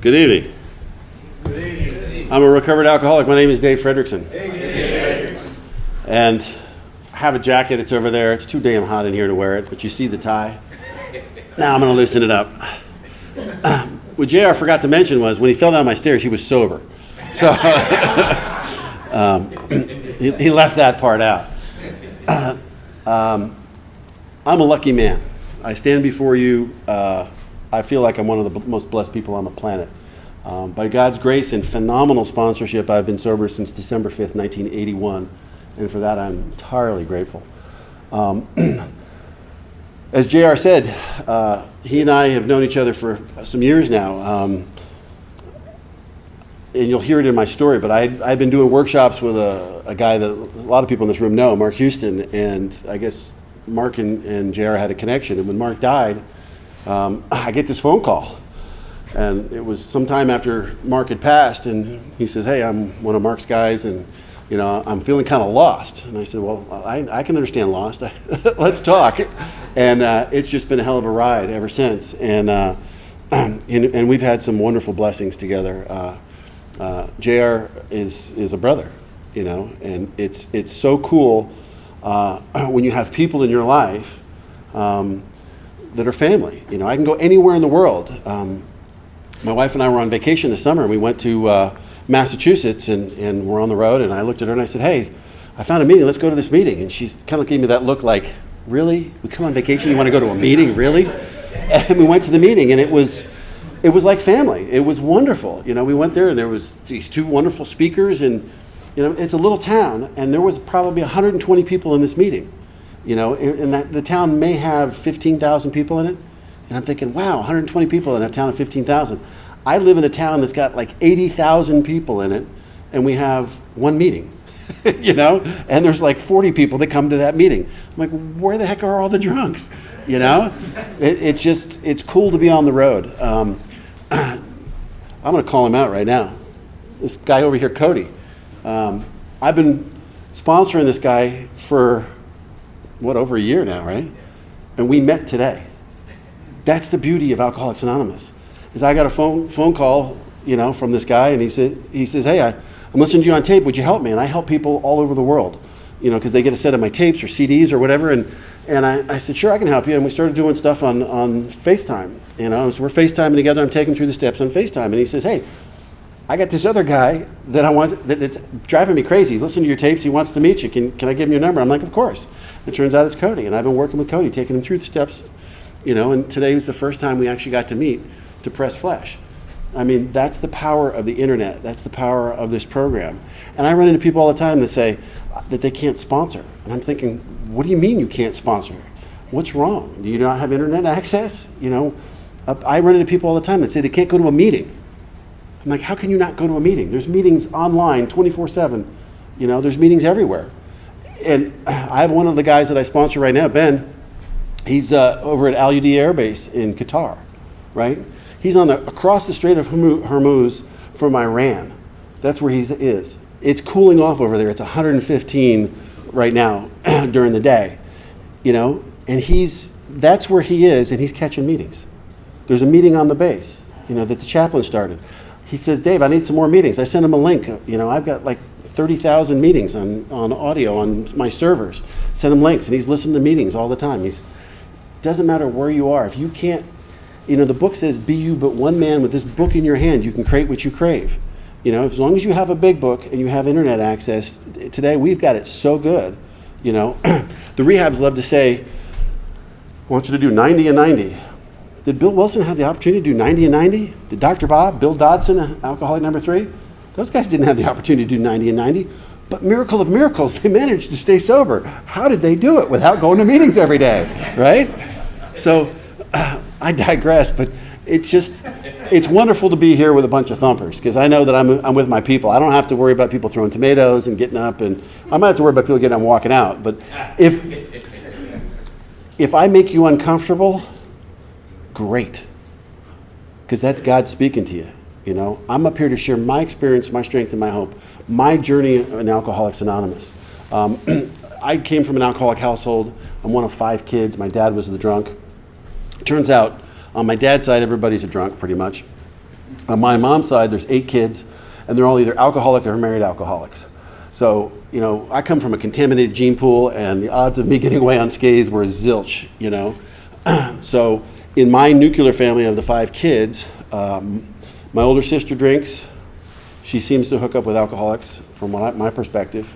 Good evening. Good evening. I'm a recovered alcoholic. My name is Dave Fredrickson. Hey, Dave. And I have a jacket. It's over there. It's too damn hot in here to wear it, but you see the tie? Now I'm going to loosen it up. What JR forgot to mention was when he fell down my stairs, he was sober. So he left that part out. I'm a lucky man. I stand before you. I feel like I'm one of the most blessed people on the planet. By God's grace and phenomenal sponsorship, I've been sober since December 5th, 1981, and for that I'm entirely grateful. As JR said, he and I have known each other for some years now, and you'll hear it in my story, but I've been doing workshops with a guy that a lot of people in this room know, Mark Houston, and I guess Mark and JR had a connection, and when Mark died, I get this phone call. And it was sometime after Mark had passed, and he says, "Hey, I'm one of Mark's guys, and I'm feeling kind of lost." And I said, "Well, I can understand lost. Let's talk." And it's just been a hell of a ride ever since. And we've had some wonderful blessings together. JR is a brother, and it's so cool when you have people in your life that are family. I can go anywhere in the world. My wife and I were on vacation this summer, and we went to Massachusetts, and we're on the road, and I looked at her and I said, "Hey, I found a meeting, let's go to this meeting." And she kind of gave me that look like, "Really? We come on vacation, you want to go to a meeting, really?" And we went to the meeting, and it was like family. It was wonderful. We went there, and there was these two wonderful speakers, and it's a little town, and there was probably 120 people in this meeting. And that the town may have 15,000 people in it. And I'm thinking, wow, 120 people in a town of 15,000. I live in a town that's got like 80,000 people in it, and we have one meeting, and there's like 40 people that come to that meeting. I'm like, where the heck are all the drunks? It's cool to be on the road. I'm going to call him out right now. This guy over here, Cody. I've been sponsoring this guy for, over a year now, right? And we met today. That's the beauty of Alcoholics Anonymous. Is I got a phone call, from this guy, and he says, "Hey, I'm listening to you on tape. Would you help me?" And I help people all over the world, because they get a set of my tapes or CDs or whatever. And I said, "Sure, I can help you." And we started doing stuff on FaceTime. So we're FaceTiming together. I'm taking through the steps on FaceTime, and he says, "Hey, I got this other guy that I want that's driving me crazy. He's listening to your tapes. He wants to meet you. Can I give him your number?" I'm like, "Of course." It turns out it's Cody, and I've been working with Cody, taking him through the steps. And today was the first time we actually got to meet to press flesh. I mean, that's the power of the internet. That's the power of this program. And I run into people all the time that say that they can't sponsor. And I'm thinking, what do you mean you can't sponsor? What's wrong? Do you not have internet access? I run into people all the time that say they can't go to a meeting. I'm like, how can you not go to a meeting? There's meetings online 24/7. There's meetings everywhere. And I have one of the guys that I sponsor right now, Ben. He's over at Al Udeid Air Base in Qatar, right? He's across the Strait of Hormuz from Iran. That's where he is. It's cooling off over there. It's 115 right now during the day, and that's where he is, and he's catching meetings. There's a meeting on the base, that the chaplain started. He says, "Dave, I need some more meetings." I sent him a link. I've got like 30,000 meetings on audio on my servers. Send him links, and he's listening to meetings all the time. Doesn't matter where you are. If you can't, the book says, "Be you but one man with this book in your hand, you can create what you crave." As long as you have a big book and you have internet access, today we've got it so good. The rehabs love to say, "I want you to do 90 and 90. Did Bill Wilson have the opportunity to do 90 and 90? Did Dr. Bob, Bill Dodson, alcoholic number 3? Those guys didn't have the opportunity to do 90 and 90. But miracle of miracles, they managed to stay sober. How did they do it without going to meetings every day, right? So I digress, but it's wonderful to be here with a bunch of thumpers, because I know that I'm with my people. I don't have to worry about people throwing tomatoes and getting up, and I might have to worry about people getting up and walking out. But if I make you uncomfortable, great, because that's God speaking to you. I'm up here to share my experience, my strength, and my hope, my journey in Alcoholics Anonymous. I came from an alcoholic household. I'm one of 5 kids. My dad was the drunk. Turns out, on my dad's side, everybody's a drunk, pretty much. On my mom's side, there's 8 kids, and they're all either alcoholic or married alcoholics. So, I come from a contaminated gene pool, and the odds of me getting away unscathed were zilch, So, in my nuclear family of the 5 kids, my older sister drinks. She seems to hook up with alcoholics, from my perspective,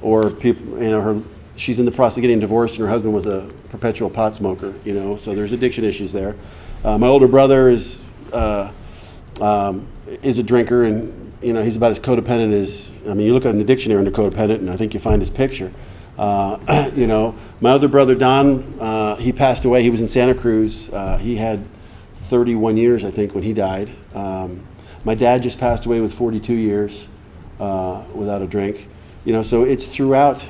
or people. She's in the process of getting divorced, and her husband was a perpetual pot smoker. So there's addiction issues there. My older brother is a drinker, and he's about as codependent as. You look in the dictionary under codependent, and I think you find his picture. My other brother Don, he passed away. He was in Santa Cruz. He had 31 years, I think, when he died. My dad just passed away with 42 years without a drink. So it's throughout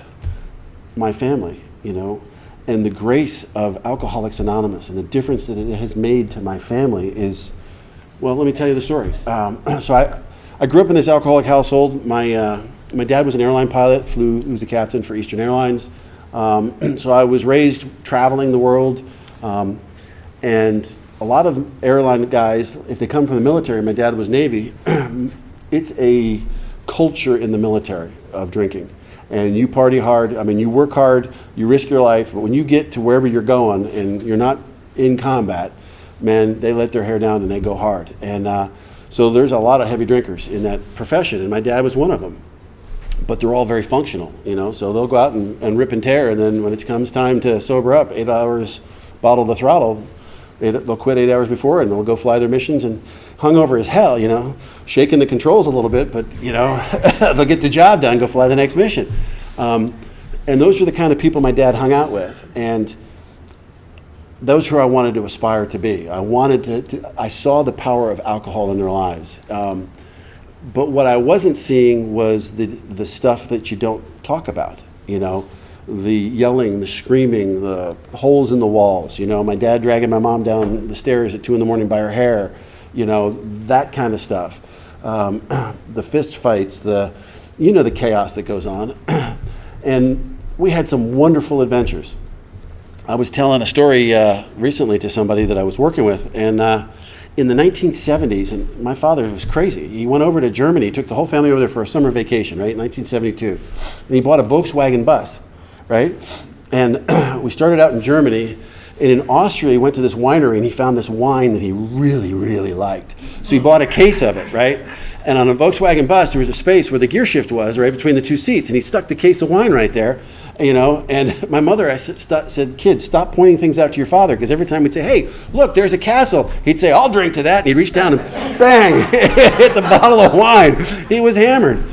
my family, and the grace of Alcoholics Anonymous and the difference that it has made to my family is, well, let me tell you the story. So I grew up in this alcoholic household. My dad was an airline pilot, he was a captain for Eastern Airlines. So I was raised traveling the world, and a lot of airline guys, if they come from the military, my dad was Navy, it's a culture in the military of drinking. And you party hard, you work hard, you risk your life, but when you get to wherever you're going and you're not in combat, man, they let their hair down and they go hard. And so there's a lot of heavy drinkers in that profession, and my dad was one of them. But they're all very functional, so they'll go out and rip and tear, and then when it comes time to sober up, 8 hours bottle to throttle, they'll quit 8 hours before and they'll go fly their missions and hungover as hell, shaking the controls a little bit, but they'll get the job done, go fly the next mission. And those are the kind of people my dad hung out with, and those who I wanted to aspire to be. I saw the power of alcohol in their lives. But what I wasn't seeing was the stuff that you don't talk about, the yelling, the screaming, the holes in the walls, my dad dragging my mom down the stairs at 2 a.m. by her hair, that kind of stuff. The fist fights, the chaos that goes on. And we had some wonderful adventures. I was telling a story recently to somebody that I was working with, and in the 1970s, and my father was crazy. He went over to Germany, took the whole family over there for a summer vacation, right, in 1972. And he bought a Volkswagen bus, right? And we started out in Germany, and in Austria, he went to this winery, and he found this wine that he really, really liked. So he bought a case of it, right? And on a Volkswagen bus, there was a space where the gear shift was, right, between the 2 seats, and he stuck the case of wine right there, and my mother said, kids, stop pointing things out to your father, because every time we'd say, hey, look, there's a castle, he'd say, I'll drink to that, and he'd reach down and bang, hit the bottle of wine. He was hammered.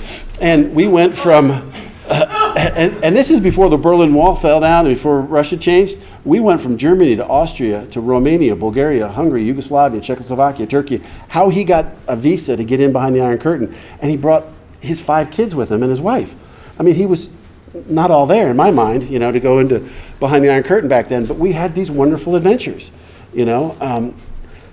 And we went from, and this is before the Berlin Wall fell down and before Russia changed. We went from Germany to Austria to Romania, Bulgaria, Hungary, Yugoslavia, Czechoslovakia, Turkey. How he got a visa to get in behind the Iron Curtain, and he brought his 5 kids with him and his wife. He was not all there in my mind, to go into behind the Iron Curtain back then, but we had these wonderful adventures,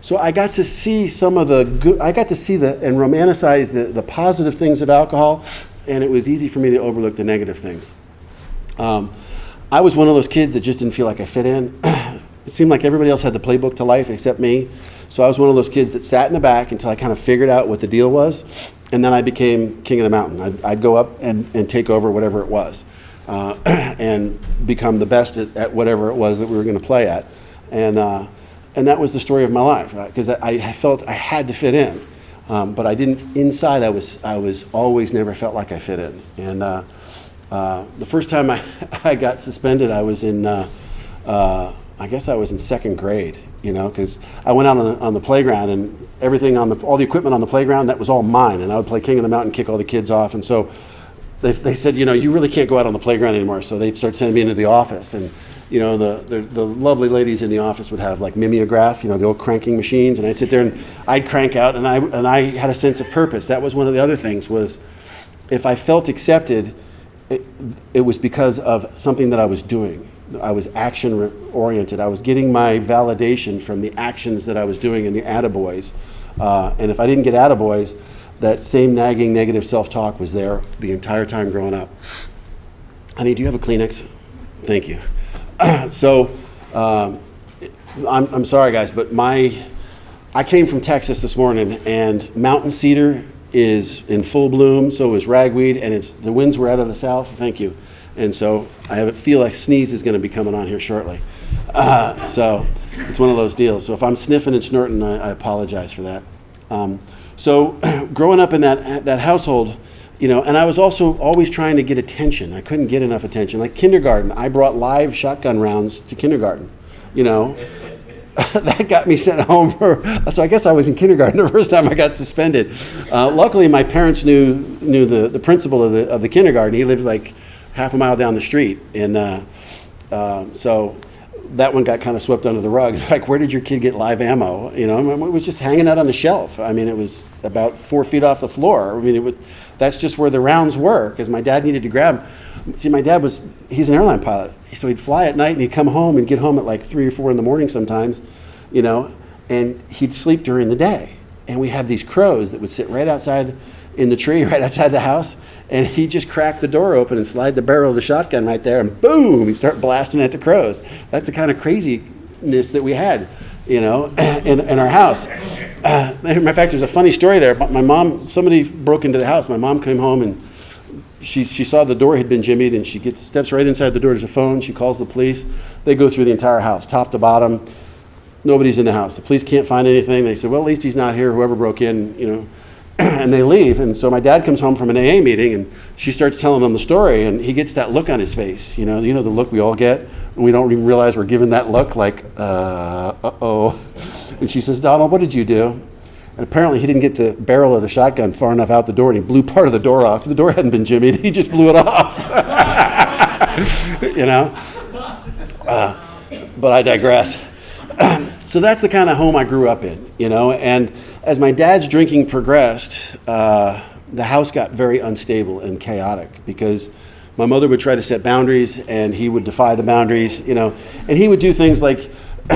So I got to see some of the good, I got to see and romanticize the positive things of alcohol, and it was easy for me to overlook the negative things. I was one of those kids that just didn't feel like I fit in. It seemed like everybody else had the playbook to life except me. So I was one of those kids that sat in the back until I kind of figured out what the deal was, and then I became king of the mountain. I'd go up and take over whatever it was, and become the best at whatever it was that we were going to play at. And that was the story of my life, because I felt I had to fit in, but I didn't. Inside, I was always never felt like I fit in. And the first time I got suspended, I was in I guess I was in 2nd grade, because I went out on the playground, and everything all the equipment on the playground, that was all mine, and I would play King of the Mountain, kick all the kids off, and so they said, you really can't go out on the playground anymore, so they'd start sending me into the office, and the lovely ladies in the office would have like mimeograph, the old cranking machines, and I'd sit there and I'd crank out, and I had a sense of purpose. That was one of the other things, was if I felt accepted, it was because of something that I was doing. I was action-oriented. I was getting my validation from the actions that I was doing in the attaboys. And if I didn't get attaboys, that same nagging negative self-talk was there the entire time growing up. Honey, do you have a Kleenex? Thank you. So I'm sorry, guys, but I I came from Texas this morning, and mountain cedar is in full bloom, so is ragweed, and the winds were out of the south, thank you. And so I feel like sneeze is going to be coming on here shortly. So it's one of those deals. So if I'm sniffing and snorting, I apologize for that. So growing up in that household, and I was also always trying to get attention. I couldn't get enough attention. Like kindergarten, I brought live shotgun rounds to kindergarten, That got me sent home so I guess I was in kindergarten the first time I got suspended. Luckily, my parents knew the principal of the kindergarten. He lived like half a mile down the street, and so that one got kind of swept under the rug. It's like, where did your kid get live ammo? It was just hanging out on the shelf. I mean, it was about 4 feet off the floor. I mean, that's just where the rounds were, because my dad needed to grab. See, my dad he's an airline pilot, so he'd fly at night and he'd come home and get home at like 3 or 4 in the morning sometimes, and he'd sleep during the day. And we have these crows that would sit right outside in the tree, right outside the house, and he'd just crack the door open and slide the barrel of the shotgun right there, and boom, he'd start blasting at the crows. That's the kind of craziness that we had, in our house. Matter of fact, there's a funny story there. My mom, somebody broke into the house. My mom came home and she saw the door had been jimmied, and she steps right inside the door. There's a phone. She calls the police. They go through the entire house, top to bottom. Nobody's in the house. The police can't find anything. They said, well, at least he's not here. Whoever broke in, and they leave. And so my dad comes home from an AA meeting, and she starts telling him the story, and he gets that look on his face. The look we all get, and we don't even realize we're given that look, like, uh-oh. And she says, Donald, what did you do? And apparently he didn't get the barrel of the shotgun far enough out the door, and he blew part of the door off. The door hadn't been jimmied. He just blew it off. But I digress. So that's the kind of home I grew up in, and as my dad's drinking progressed, the house got very unstable and chaotic, because my mother would try to set boundaries and he would defy the boundaries, and he would do things like,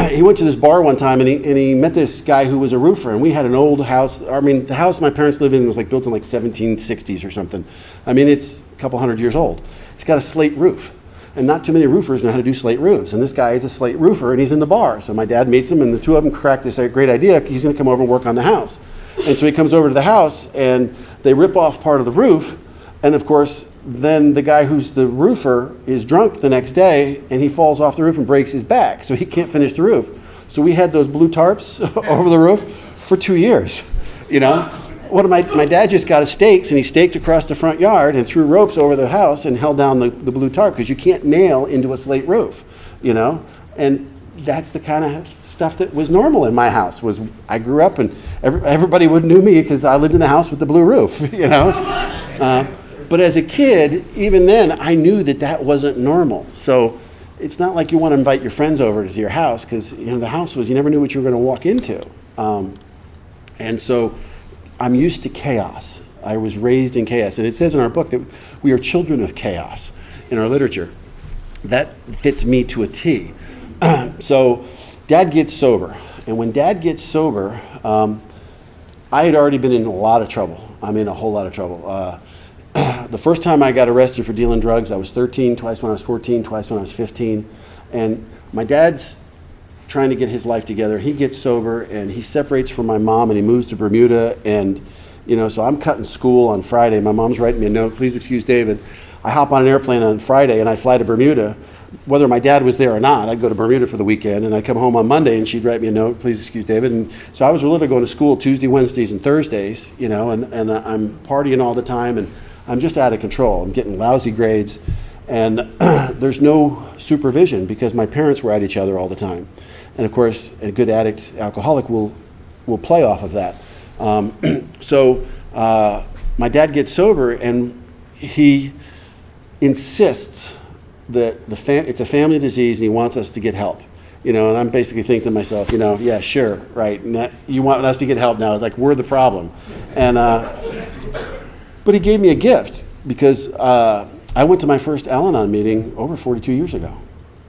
he went to this bar one time and he met this guy who was a roofer, and we had an old house. I mean, the house my parents lived in was like built in like 1760s or something. I mean, it's a couple hundred years old. It's got a slate roof, and not too many roofers know how to do slate roofs. And this guy is a slate roofer, and he's in the bar. So my dad meets him, and the two of them cracked this great idea. He's going to come over and work on the house. And so he comes over to the house, and they rip off part of the roof. And of course, then the guy who's the roofer is drunk the next day, and he falls off the roof and breaks his back. So he can't finish the roof. So we had those blue tarps over the roof for 2 years, My dad just got stakes, and he staked across the front yard and threw ropes over the house and held down the blue tarp, because you can't nail into a slate roof, And that's the kind of stuff that was normal in my house. I grew up, and everybody knew me because I lived in the house with the blue roof, But as a kid, even then, I knew that wasn't normal. So it's not like you want to invite your friends over to your house, because the house you never knew what you were going to walk into. And so I'm used to chaos. I was raised in chaos. And it says in our book that we are children of chaos in our literature. That fits me to a T. So Dad gets sober. And when Dad gets sober, I had already been in a lot of trouble. I'm in a whole lot of trouble. The first time I got arrested for dealing drugs, I was 13, twice when I was 14, twice when I was 15. And my dad's trying to get his life together. He gets sober, and he separates from my mom, and he moves to Bermuda. And, so I'm cutting school on Friday. My mom's writing me a note, please excuse David. I hop on an airplane on Friday, and I fly to Bermuda. Whether my dad was there or not, I'd go to Bermuda for the weekend, and I'd come home on Monday, and she'd write me a note, please excuse David. And so I was literally going to school Tuesday, Wednesdays, and Thursdays, and I'm partying all the time, and I'm just out of control. I'm getting lousy grades, and there's no supervision, because my parents were at each other all the time. And of course, a good addict, alcoholic will play off of that. So my dad gets sober, and he insists that it's a family disease, and he wants us to get help. And I'm basically thinking to myself, yeah, sure, right. And you want us to get help now, like we're the problem. And but he gave me a gift, because I went to my first Al-Anon meeting over 42 years ago,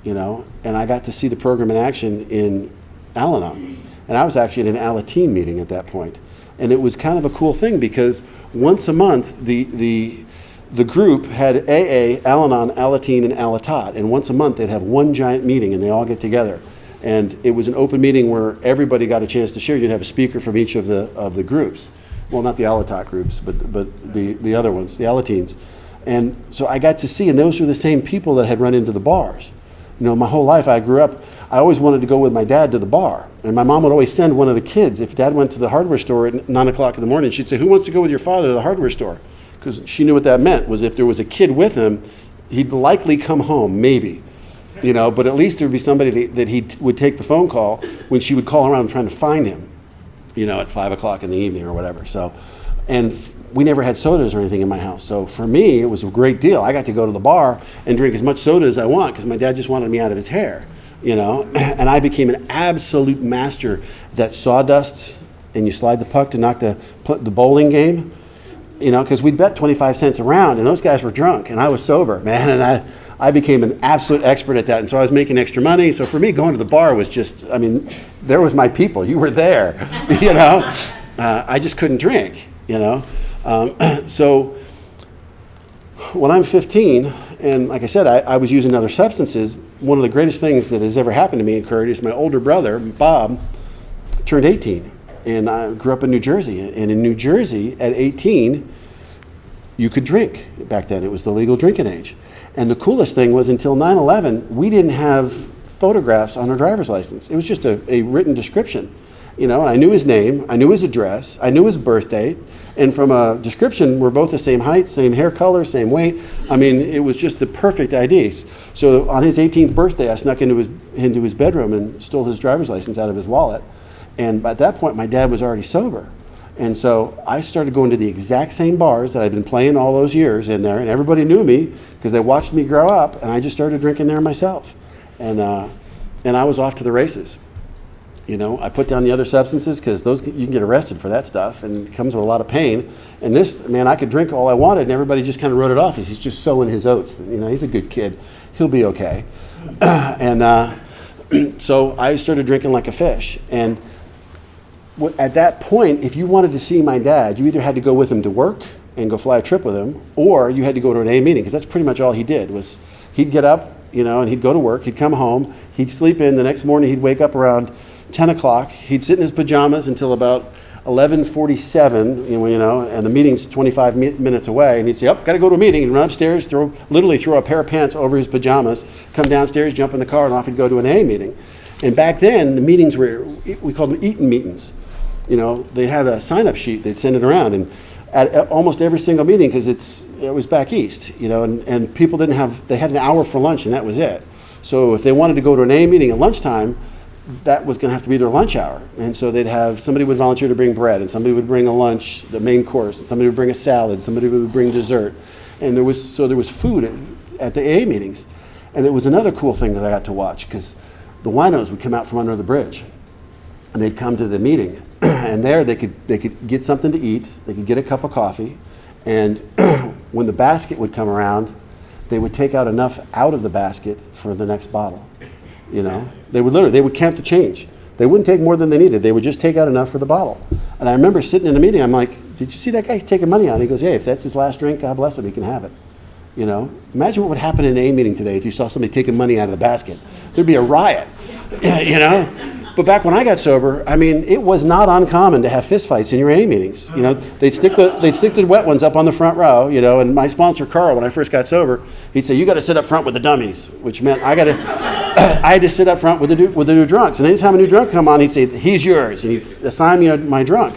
and I got to see the program in action in Al-Anon. And I was actually at an Alateen meeting at that point. And it was kind of a cool thing, because once a month, the group had AA, Al-Anon, Alateen, and Alatot. And once a month, they'd have one giant meeting, and they all get together. And it was an open meeting where everybody got a chance to share. You'd have a speaker from each of the groups. Well, not the Alatot groups, but the other ones, the Alateens. And so I got to see, and those were the same people that had run into the bars. You know, my whole life I grew up, I always wanted to go with my dad to the bar. And my mom would always send one of the kids. If dad went to the hardware store at 9 o'clock in the morning, she'd say, who wants to go with your father to the hardware store? Because she knew what that meant, was if there was a kid with him, he'd likely come home, maybe. You know, but at least there would be somebody that he would take the phone call when she would call around trying to find him, you know, at 5 o'clock in the evening or whatever. So, and we never had sodas or anything in my house. So for me, it was a great deal. I got to go to the bar and drink as much soda as I want because my dad just wanted me out of his hair, you know. And I became an absolute master at that sawdust, and you slide the puck to knock the bowling game, you know, because we'd bet 25 cents a round, and those guys were drunk, and I was sober, man. And I became an absolute expert at that, and so I was making extra money. So for me, going to the bar was just, I mean, there was my people. You were there, you know. I just couldn't drink, you know. So when I'm 15, and like I said, I was using other substances, one of the greatest things that has ever happened to me occurred is my older brother, Bob, turned 18. And I grew up in New Jersey. And in New Jersey, at 18, you could drink back then. It was the legal drinking age. And the coolest thing was until 9/11, we didn't have photographs on our driver's license. It was just a written description. You know, and I knew his name, I knew his address, I knew his birth date, and from a description, we're both the same height, same hair color, same weight. I mean, it was just the perfect IDs. So on his 18th birthday, I snuck into his bedroom and stole his driver's license out of his wallet. And by that point, my dad was already sober. And so I started going to the exact same bars that I'd been playing all those years in there, and everybody knew me because they watched me grow up, and I just started drinking there myself. And I was off to the races. You know, I put down the other substances because those you can get arrested for that stuff, and it comes with a lot of pain. And this, man, I could drink all I wanted, and everybody just kind of wrote it off. He's just sowing his oats. You know, he's a good kid. He'll be okay. So I started drinking like a fish. And at that point, if you wanted to see my dad, you either had to go with him to work and go fly a trip with him, or you had to go to an A meeting, because that's pretty much all he did. Was he'd get up, you know, and he'd go to work, he'd come home, he'd sleep in. The next morning, he'd wake up around 10 o'clock. He'd sit in his pajamas until about 11:47, you know, and the meeting's 25 minutes away, and he'd say, got to go to a meeting. He'd run upstairs, literally throw a pair of pants over his pajamas, come downstairs, jump in the car, and off he'd go to an A meeting. And back then, the meetings we called them eating meetings. You know, they had a sign-up sheet, they'd send it around, and at almost every single meeting, because it was back east, you know, and people they had an hour for lunch, and that was it. So if they wanted to go to an A meeting at lunchtime, that was going to have to be their lunch hour. And so somebody would volunteer to bring bread, and somebody would bring a lunch, the main course, and somebody would bring a salad, somebody would bring dessert. And there was food at the A meetings. And it was another cool thing that I got to watch, because the winos would come out from under the bridge, and they'd come to the meeting. And there they could get something to eat, they could get a cup of coffee, and when the basket would come around, they would take out enough out of the basket for the next bottle. You know, they would count the change. They wouldn't take more than they needed. They would just take out enough for the bottle. And I remember sitting in a meeting, I'm like, did you see that guy taking money out? And he goes, hey, if that's his last drink, God bless him, he can have it. You know, imagine what would happen in an A meeting today if you saw somebody taking money out of the basket. There'd be a riot, you know. But back when I got sober, I mean, it was not uncommon to have fistfights in your A meetings. You know, they'd stick the wet ones up on the front row, you know, and my sponsor, Carl, when I first got sober, he'd say, you got to sit up front with the dummies, which meant I had to sit up front with the new drunks. And anytime a new drunk come on, he'd say, he's yours, and he'd assign me my drunk.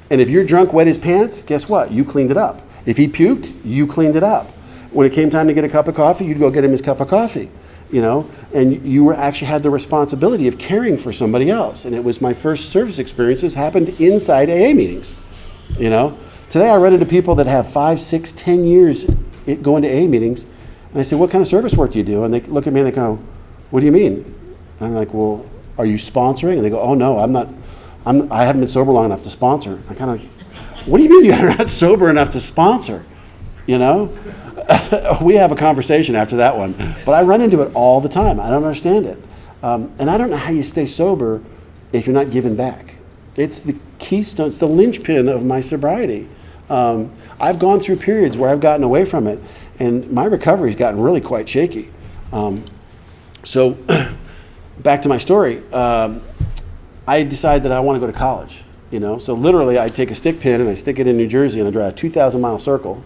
And if your drunk wet his pants, guess what? You cleaned it up. If he puked, you cleaned it up. When it came time to get a cup of coffee, you'd go get him his cup of coffee. You know, and you actually had the responsibility of caring for somebody else. And it was my first service experiences happened inside AA meetings. You know, today I run into people that have 5, 6, 10 years going to AA meetings, and I say, what kind of service work do you do? And they look at me and they go, what do you mean? And I'm like, well, are you sponsoring? And they go, oh no, I haven't been sober long enough to sponsor. I kind of, what do you mean you're not sober enough to sponsor? You know? We have a conversation after that one, but I run into it all the time. I don't understand it. And I don't know how you stay sober if you're not giving back. It's the keystone, it's the linchpin of my sobriety. I've gone through periods where I've gotten away from it, and my recovery's gotten really quite shaky. So back to my story. I decided that I want to go to college. So literally, I take a stick pin and I stick it in New Jersey and I draw a 2,000-mile circle.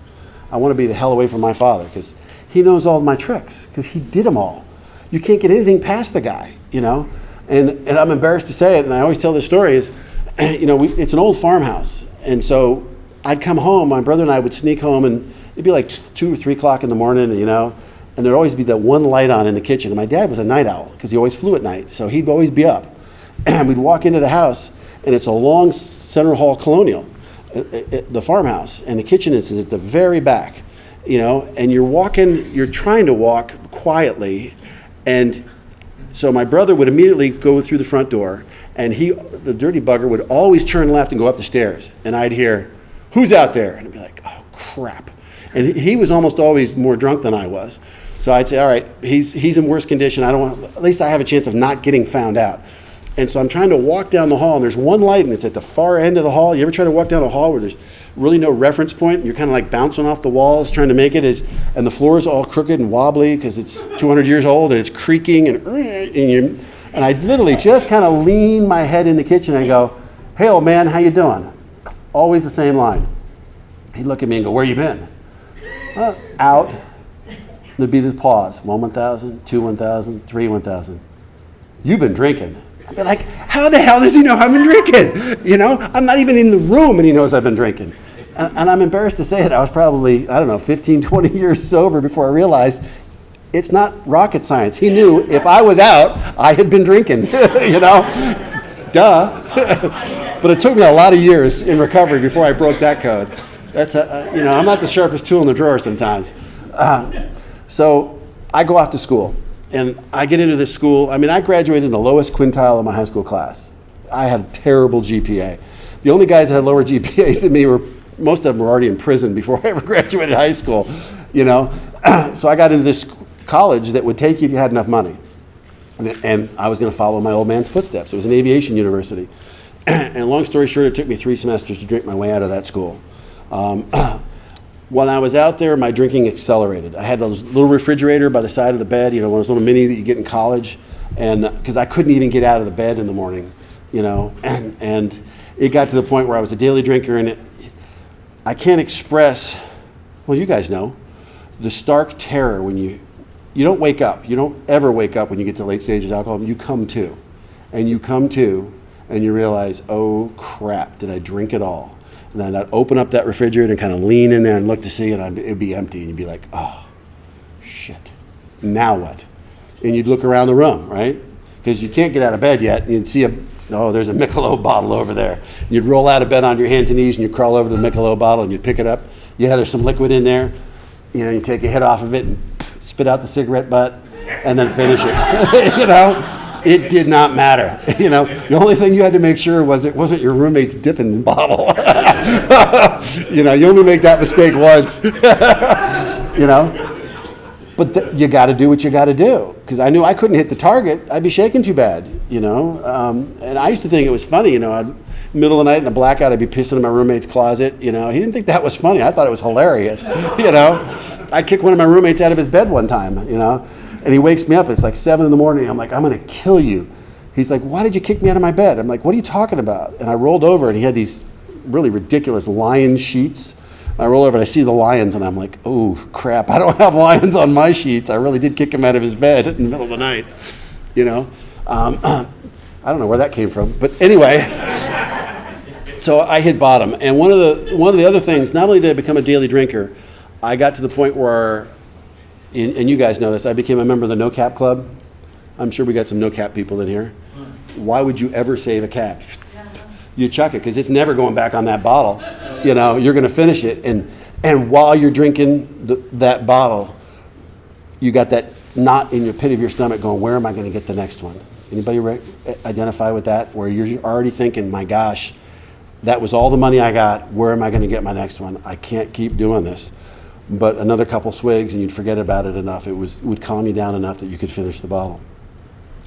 I want to be the hell away from my father because he knows all of my tricks because he did them all. You can't get anything past the guy, And I'm embarrassed to say it, and I always tell this story is, it's an old farmhouse, and so I'd come home. My brother and I would sneak home, and it'd be like 2 or 3 o'clock in the morning, and there'd always be that one light on in the kitchen. And my dad was a night owl because he always flew at night, so he'd always be up. And we'd walk into the house, and it's a long center hall colonial, the farmhouse, and the kitchen is at the very back, and you're trying to walk quietly, and so my brother would immediately go through the front door, and the dirty bugger would always turn left and go up the stairs, and I'd hear, "Who's out there?" And I'd be like, "Oh, crap." And he was almost always more drunk than I was. So I'd say, all right, he's in worse condition. At least I have a chance of not getting found out. And so I'm trying to walk down the hall, and there's one light, and it's at the far end of the hall. You ever try to walk down a hall where there's really no reference point? And you're kind of like bouncing off the walls trying to make it, and the floor is all crooked and wobbly because it's 200 years old, and it's creaking, and I literally just kind of lean my head in the kitchen and go, "Hey, old man, how you doing?" Always the same line. He'd look at me and go, "Where you been?" "Out." There'd be this pause. 1, 1,000, 2, 1,000, 3, 1,000. "You've been drinking." I'd be like, how the hell does he know I've been drinking? I'm not even in the room and he knows I've been drinking. And I'm embarrassed to say it. I was probably, 15, 20 years sober before I realized it's not rocket science. He knew if I was out, I had been drinking, Duh. But it took me a lot of years in recovery before I broke that code. I'm not the sharpest tool in the drawer sometimes. So I go off to school. And I get into this school. I graduated in the lowest quintile of my high school class. I had a terrible GPA. The only guys that had lower GPAs than me most of them were already in prison before I ever graduated high school, So I got into this college that would take you if you had enough money. And I was going to follow my old man's footsteps. It was an aviation university. And long story short, it took me 3 semesters to drink my way out of that school. When I was out there, my drinking accelerated. I had a little refrigerator by the side of the bed, one of those little mini that you get in college, and because I couldn't even get out of the bed in the morning, and it got to the point where I was a daily drinker, and I can't express, well, you guys know, the stark terror when you don't wake up. You don't ever wake up when you get to late stages of alcohol. You come to, and you realize, oh crap, did I drink it all? And then I'd open up that refrigerator and kind of lean in there and look to see, and it'd be empty. And you'd be like, oh, shit. Now what? And you'd look around the room, right? Because you can't get out of bed yet. And you'd see there's a Michelob bottle over there. And you'd roll out of bed on your hands and knees, and you'd crawl over to the Michelob bottle, and you'd pick it up. Yeah, there's some liquid in there. You take a hit off of it and spit out the cigarette butt, and then finish it. It did not matter. The only thing you had to make sure was it wasn't your roommate's dipping bottle. You only make that mistake once. But you got to do what you got to do. Because I knew I couldn't hit the target. I'd be shaking too bad, And I used to think it was funny, middle of the night in a blackout, I'd be pissing in my roommate's closet. He didn't think that was funny. I thought it was hilarious. I kicked one of my roommates out of his bed one time, And he wakes me up, it's like 7 a.m. I'm like, I'm gonna kill you. He's like, why did you kick me out of my bed? I'm like, what are you talking about? And I rolled over and he had these really ridiculous lion sheets. I roll over and I see the lions and I'm like, oh crap, I don't have lions on my sheets. I really did kick him out of his bed in the middle of the night. I don't know where that came from, but anyway. So I hit bottom. And one of the other things, not only did I become a daily drinker, I got to the point where, and you guys know this, I became a member of the No Cap Club. I'm sure we got some no cap people in here. Why would you ever save a cap? You chuck it because it's never going back on that bottle. You're going to finish it. And while you're drinking that bottle, you got that knot in your pit of your stomach going, where am I going to get the next one? Anybody identify with that? Where you're already thinking, my gosh, that was all the money I got. Where am I going to get my next one? I can't keep doing this. But another couple swigs and you'd forget about it enough. It would calm you down enough that you could finish the bottle.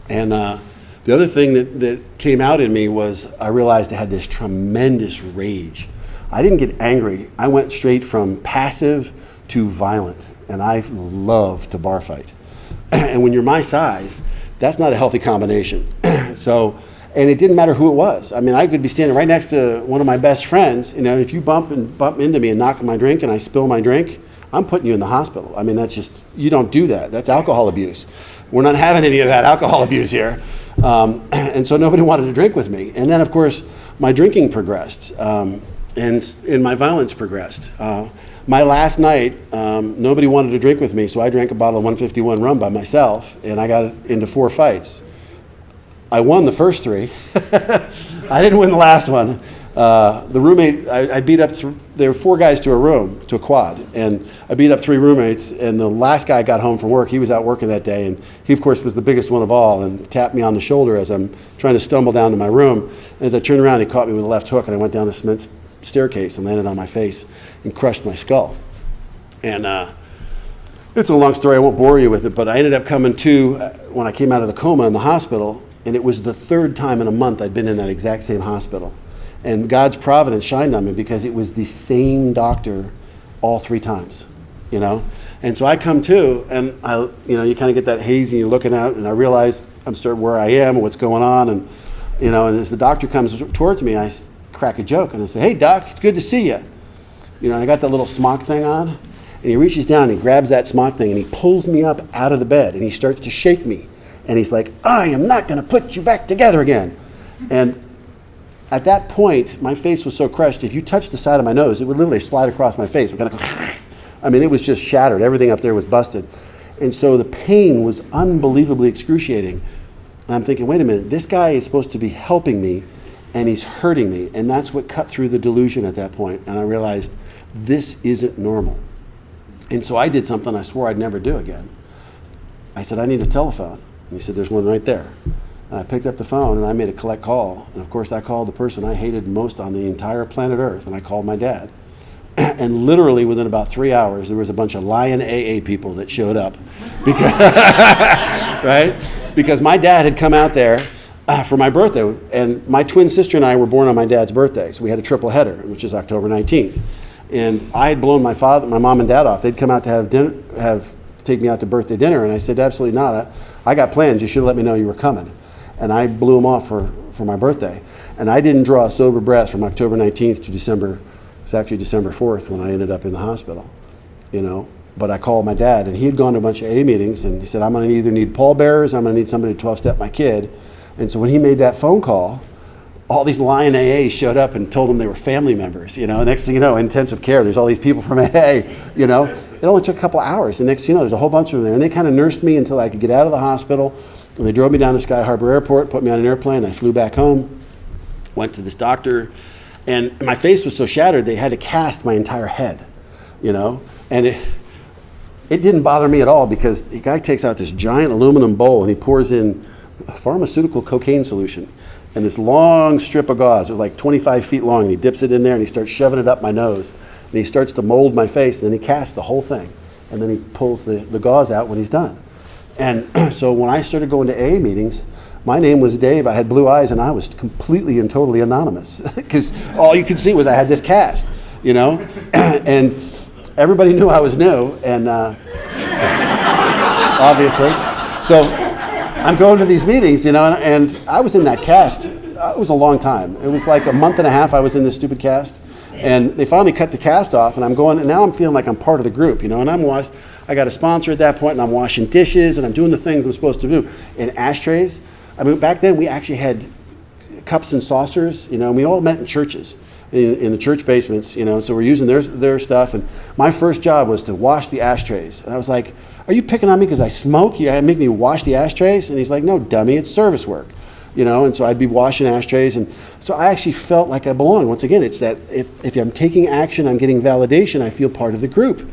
And the other thing that came out in me was I realized I had this tremendous rage. I didn't get angry. I went straight from passive to violent. And I love to bar fight. And when you're my size, That's not a healthy combination. So, and it didn't matter who it was. I mean, I could be standing right next to one of my best friends. You know, if you bump into me and knock my drink and I spill my drink, I'm putting you in the hospital. I mean, that's just, you don't do that. That's alcohol abuse. We're not having any of that alcohol abuse here. And so nobody wanted to drink with me. And then, of course, my drinking progressed, and my violence progressed. My last night, nobody wanted to drink with me, so I drank a bottle of 151 rum by myself, and I got into 4 fights. I won the first 3. I didn't win the last one. The roommate, I beat up, there were 4 guys to a room, to a quad, and I beat up 3 roommates, and the last guy got home from work. He was out working that day, and he, of course, was the biggest one of all, and tapped me on the shoulder as I'm trying to stumble down to my room. And as I turned around, he caught me with a left hook, and I went down the cement staircase and landed on my face and crushed my skull. And it's a long story, I won't bore you with it, but I ended up coming to, when I came out of the coma in the hospital, and it was the 3rd time in a month I'd been in that exact same hospital. And God's providence shined on me because it was the same doctor all 3 times, you know? And so I come to, and you kind of get that haze and you're looking out, and I realize I'm starting where I am and what's going on, and and as the doctor comes towards me, I crack a joke and I say, "Hey doc, it's good to see you." And I got that little smock thing on, and he reaches down and he grabs that smock thing and he pulls me up out of the bed and he starts to shake me. And he's like, "I am not gonna put you back together again." And at that point, my face was so crushed, if you touched the side of my nose, it would literally slide across my face. It was just shattered. Everything up there was busted. And so the pain was unbelievably excruciating. And I'm thinking, wait a minute, this guy is supposed to be helping me, and he's hurting me. And that's what cut through the delusion at that point. And I realized, this isn't normal. And so I did something I swore I'd never do again. I said, "I need a telephone." And he said, "There's one right there." And I picked up the phone and I made a collect call. And of course I called the person I hated most on the entire planet Earth, and I called my dad. And literally within about 3 hours, there was a bunch of Lion AA people that showed up. Because, right? Because my dad had come out there for my birthday, and my twin sister and I were born on my dad's birthday. So we had a triple header, which is October 19th. And I had blown my mom and dad off. They'd come out to have dinner, take me out to birthday dinner, and I said, "Absolutely not. I got plans. You should have let me know you were coming." And I blew them off for my birthday. And I didn't draw a sober breath from October 19th to December 4th when I ended up in the hospital, But I called my dad, and he had gone to a bunch of AA meetings, and he said, "I'm going to either need pallbearers, I'm going to need somebody to 12-step my kid." And so when he made that phone call, all these Lion AAs showed up and told him they were family members, Next thing you know, intensive care, there's all these people from AA, It only took a couple of hours. And next thing you know, there's a whole bunch of them there. And they kind of nursed me until I could get out of the hospital. And they drove me down to Sky Harbor Airport, put me on an airplane. I flew back home, went to this doctor, and my face was so shattered, they had to cast my entire head, And it didn't bother me at all, because the guy takes out this giant aluminum bowl and he pours in a pharmaceutical cocaine solution and this long strip of gauze. It was like 25 feet long, and he dips it in there and he starts shoving it up my nose. And he starts to mold my face, and then he casts the whole thing. And then he pulls the gauze out when he's done. And so when I started going to AA meetings, my name was Dave, I had blue eyes, and I was completely and totally anonymous. Because all you could see was I had this cast, And everybody knew I was new, and obviously. So I'm going to these meetings, and I was in that cast. It was a long time. It was like a month and a half I was in this stupid cast. And they finally cut the cast off, and I'm going, and now I'm feeling like I'm part of the group, And I got a sponsor at that point, and I'm washing dishes, and I'm doing the things I'm supposed to do. And ashtrays. Back then we actually had cups and saucers, and we all met in churches, in the church basements, So we're using their stuff. And my first job was to wash the ashtrays. And I was like, "Are you picking on me because I smoke? You make me wash the ashtrays?" And he's like, "No, dummy, it's service work." And so I'd be washing ashtrays. And so I actually felt like I belonged. Once again, it's that if I'm taking action, I'm getting validation, I feel part of the group.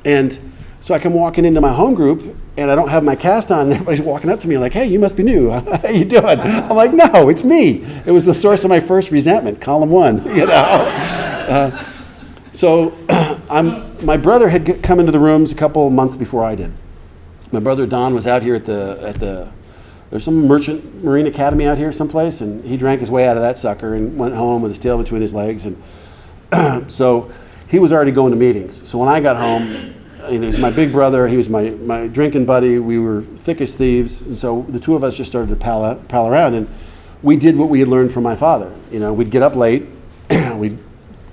And so I come walking into my home group, and I don't have my cast on, and everybody's walking up to me like, "Hey, you must be new. How you doing?" I'm like, "No, it's me." It was the source of my first resentment, column 1, So my brother had come into the rooms a couple of months before I did. My brother Don was out here at there's some merchant marine academy out here someplace, and he drank his way out of that sucker and went home with his tail between his legs. And so he was already going to meetings. So when I got home, and he's my big brother. He was my drinking buddy. We were thick as thieves. And so the two of us just started to pal around. And we did what we had learned from my father. We'd get up late. We'd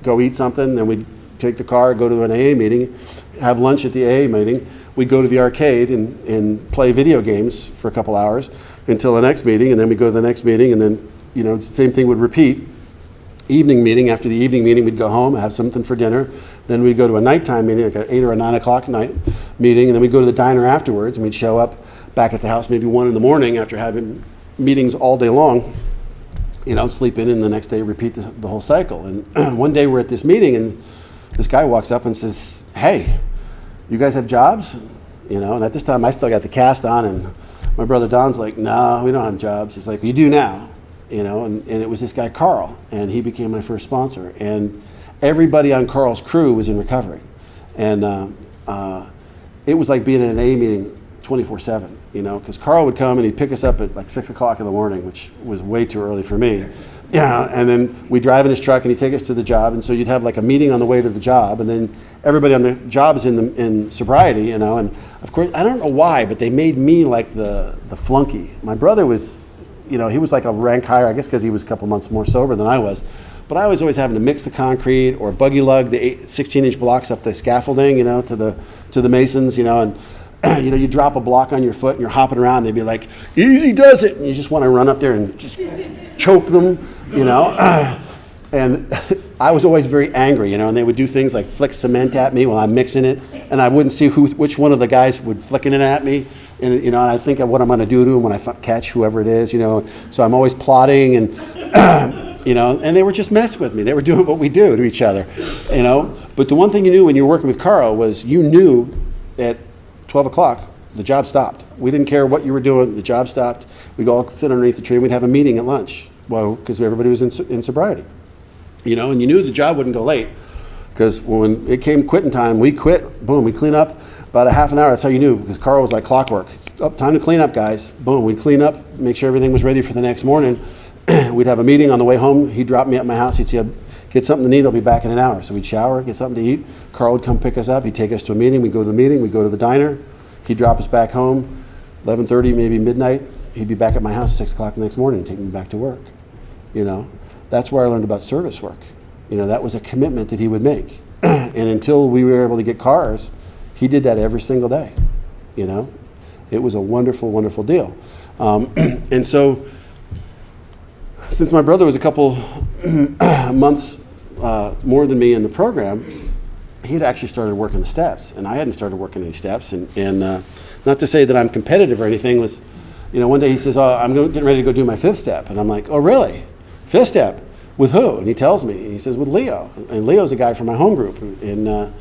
go eat something. Then we'd take the car, go to an AA meeting, have lunch at the AA meeting. We'd go to the arcade and play video games for a couple hours until the next meeting. And then we'd go to the next meeting. And then, the same thing would repeat. Evening meeting. After the evening meeting, we'd go home, have something for dinner. Then we'd go to a nighttime meeting, like an 8 or a 9 o'clock night meeting, and then we'd go to the diner afterwards, and we'd show up back at the house maybe 1 in the morning after having meetings all day long, sleep in, and the next day repeat the whole cycle. And one day we're at this meeting, and this guy walks up and says, "Hey, you guys have jobs?" And at this time I still got the cast on, and my brother Don's like, "No, we don't have jobs." He's like, "You do now." And it was this guy, Carl, and he became my first sponsor. And everybody on Carl's crew was in recovery. And it was like being in an AA meeting 24/7, because Carl would come and he'd pick us up at like 6 o'clock in the morning, which was way too early for me. And then we'd drive in his truck and he'd take us to the job. And so you'd have like a meeting on the way to the job, and then everybody on the job is in sobriety, and of course, I don't know why, but they made me like the flunky. My brother was, he was like a rank higher, I guess because he was a couple months more sober than I was. But I was always having to mix the concrete or buggy lug the 16-inch blocks up the scaffolding, to the masons, and you drop a block on your foot and you're hopping around. And they'd be like, "Easy does it," and you just want to run up there and just choke them, And I was always very angry, and they would do things like flick cement at me while I'm mixing it, and I wouldn't see which one of the guys would flicking it at me. And and I think of what I'm going to do to him when I catch whoever it is, So I'm always plotting, and and they were just messing with me. They were doing what we do to each other, But the one thing you knew when you were working with Carl was you knew at 12 o'clock the job stopped. We didn't care what you were doing. The job stopped. We'd all sit underneath the tree and we'd have a meeting at lunch. Well, because everybody was in sobriety, and you knew the job wouldn't go late, because when it came quitting time, we quit. Boom, we clean up. About a half an hour, that's how you knew, because Carl was like clockwork. It's time to clean up, guys. Boom, we'd clean up, make sure everything was ready for the next morning. We'd have a meeting on the way home. He'd drop me at my house. He'd say, "Get something to eat, I'll be back in an hour." So we'd shower, get something to eat. Carl would come pick us up. He'd take us to a meeting. We'd go to the meeting. We'd go to the diner. He'd drop us back home, 11:30, maybe midnight. He'd be back at my house 6 o'clock the next morning and take me back to work. That's where I learned about service work. That was a commitment that he would make. And until we were able to get cars, he did that every single day. It was a wonderful, wonderful deal. And so, since my brother was a couple months more than me in the program, he had actually started working the steps, and I hadn't started working any steps. And not to say that I'm competitive or anything, was, one day he says, "Oh, I'm getting ready to go do my 5th step." And I'm like, "Oh, really? 5th step? With who?" And he tells me, he says, "With Leo." And Leo's a guy from my home group. And I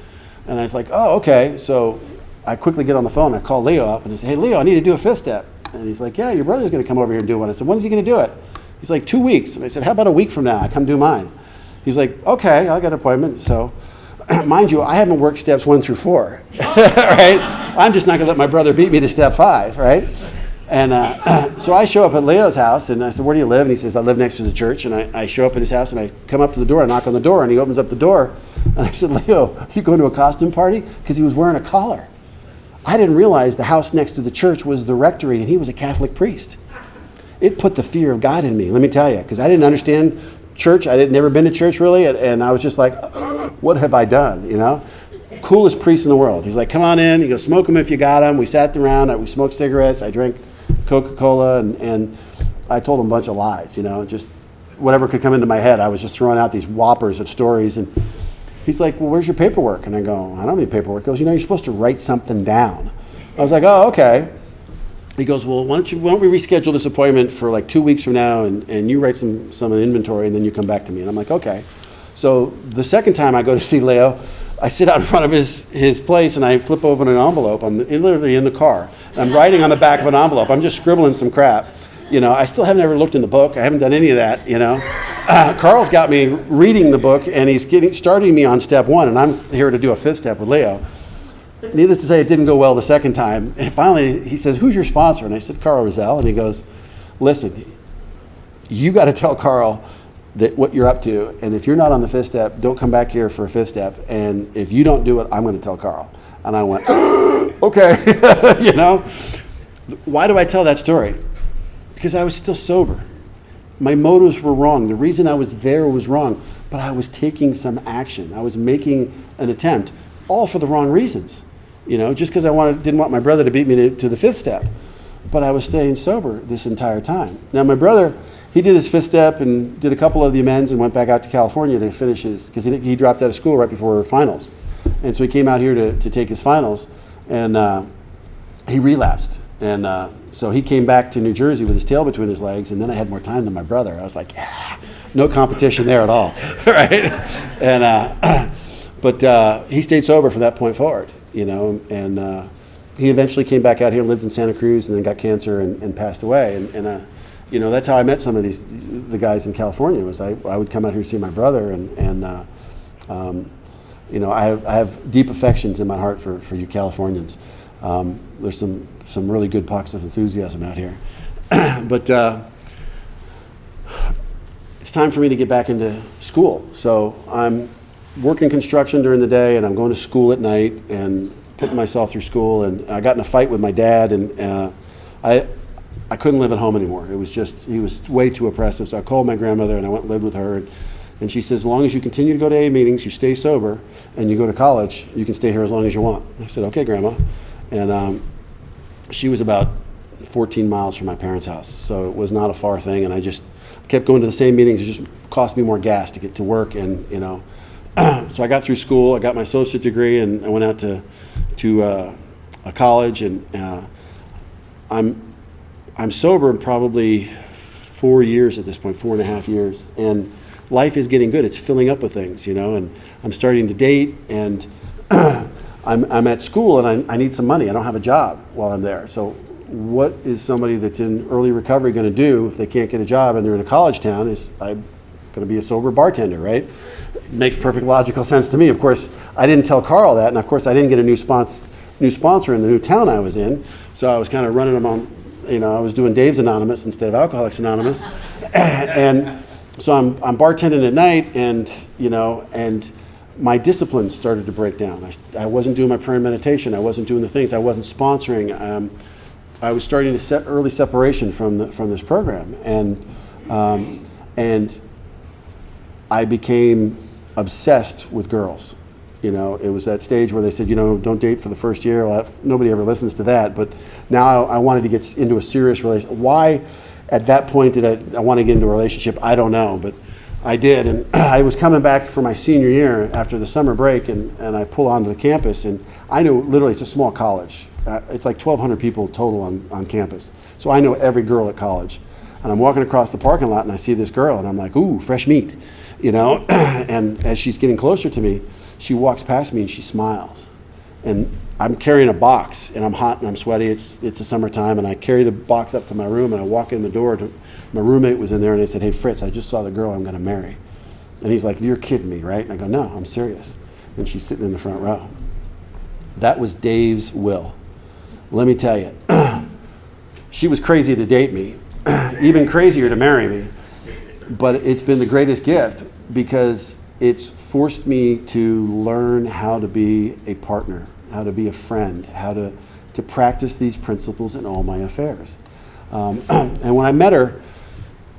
was like, "Oh, okay." So I quickly get on the phone. I call Leo up and I say, "Hey, Leo, I need to do a 5th step." And he's like, "Yeah, your brother's going to come over here and do one." I said, "When is he going to do it?" He's like, 2 weeks. And I said, "How about a week from now? I come do mine." He's like, "Okay, I got an appointment." So, mind you, I haven't worked steps 1 through 4, right? I'm just not going to let my brother beat me to step 5, right? And so I show up at Leo's house, and I said, "Where do you live?" And he says, "I live next to the church." And I show up at his house, and I come up to the door, I knock on the door, and he opens up the door. And I said, "Leo, you going to a costume party?" Because he was wearing a collar. I didn't realize the house next to the church was the rectory, and he was a Catholic priest. It put the fear of God in me, let me tell you, because I didn't understand church. I had never been to church, really, and I was just like, what have I done, Coolest priest in the world. He's like, "Come on in." He goes, "Smoke them if you got them." We sat around, we smoked cigarettes, I drank Coca-Cola, and I told him a bunch of lies, just whatever could come into my head. I was just throwing out these whoppers of stories, and he's like, "Well, where's your paperwork?" And I go, "I don't need paperwork." He goes, "You're supposed to write something down." I was like, "Oh, okay." He goes, "Well, why don't we reschedule this appointment for like 2 weeks from now, and you write some inventory, and then you come back to me." And I'm like, "Okay." So the second time I go to see Leo, I sit out in front of his place, and I flip open an envelope. I'm literally in the car. I'm writing on the back of an envelope. I'm just scribbling some crap. I still haven't ever looked in the book. I haven't done any of that, Carl's got me reading the book, and he's starting me on step 1, and I'm here to do a 5th step with Leo. Needless to say, it didn't go well the second time. And finally, he says, "Who's your sponsor?" And I said, "Carl Roselle." And he goes, "Listen, you got to tell Carl that what you're up to, and if you're not on the 5th step, don't come back here for a 5th step. And if you don't do it, I'm going to tell Carl." And I went, okay, you know. Why do I tell that story? Because I was still sober. My motives were wrong. The reason I was there was wrong, but I was taking some action. I was making an attempt, all for the wrong reasons. You know, just because didn't want my brother to beat me to the fifth step. But I was staying sober this entire time. Now my brother, he did his fifth step and did a couple of the amends and went back out to California to finish because he dropped out of school right before finals. And so he came out here to take his finals, and he relapsed. And so he came back to New Jersey with his tail between his legs, and then I had more time than my brother. I was like, yeah, no competition there at all, right? And but he stayed sober from that point forward, you know, and he eventually came back out here and lived in Santa Cruz, and then got cancer and passed away. And you know, that's how I met some of the guys in California. Was I would come out here to see my brother, and you know, I have deep affections in my heart for you Californians. There's some really good pockets of enthusiasm out here. But it's time for me to get back into school. So I'm working construction during the day, and I'm going to school at night and putting myself through school. And I got in a fight with my dad, and I couldn't live at home anymore. It was just, he was way too oppressive. So I called my grandmother, and I went and lived with her. And she says, as long as you continue to go to AA meetings, you stay sober, and you go to college, you can stay here as long as you want. I said, okay, Grandma. And she was about 14 miles from my parents' house, so it was not a far thing. And I just kept going to the same meetings. It just cost me more gas to get to work, and you know. So I got through school. I got my associate degree, and I went out to a college, and I'm sober probably 4 years at this point, 4.5 years, and life is getting good. It's filling up with things, you know, and I'm starting to date, and I'm at school, and I need some money. I don't have a job while I'm there. So what is somebody that's in early recovery going to do if they can't get a job and they're in a college town? I'm going to be a sober bartender, right? It makes perfect logical sense to me. Of course, I didn't tell Carl that, and of course I didn't get a new sponsor in the new town I was in. So I was kind of running them on, you know, I was doing Dave's Anonymous instead of Alcoholics Anonymous. And so I'm bartending at night, and you know, and my discipline started to break down. I wasn't doing my prayer and meditation. I wasn't doing the things. I wasn't sponsoring. I was starting to set early separation from this program, and I became obsessed with girls. You know, it was that stage where they said, you know, don't date for the first year. Well, nobody ever listens to that. But now I wanted to get into a serious relationship. Why, at that point, did I want to get into a relationship? I don't know, but I did. And I was coming back for my senior year after the summer break, and I pull onto the campus, and I know literally it's a small college. It's like 1,200 people total on campus. So I know every girl at college. And I'm walking across the parking lot, and I see this girl, and I'm like, ooh, fresh meat, you know? And as she's getting closer to me, she walks past me and she smiles. And I'm carrying a box, and I'm hot and I'm sweaty. It's the summertime, and I carry the box up to my room, and I walk in the door. My roommate was in there, and they said, hey, Fritz, I just saw the girl I'm going to marry. And he's like, you're kidding me, right? And I go, no, I'm serious. And she's sitting in the front row. That was Dave's will. Let me tell you, she was crazy to date me, even crazier to marry me. But it's been the greatest gift, because it's forced me to learn how to be a partner, how to be a friend, how to practice these principles in all my affairs. And when I met her,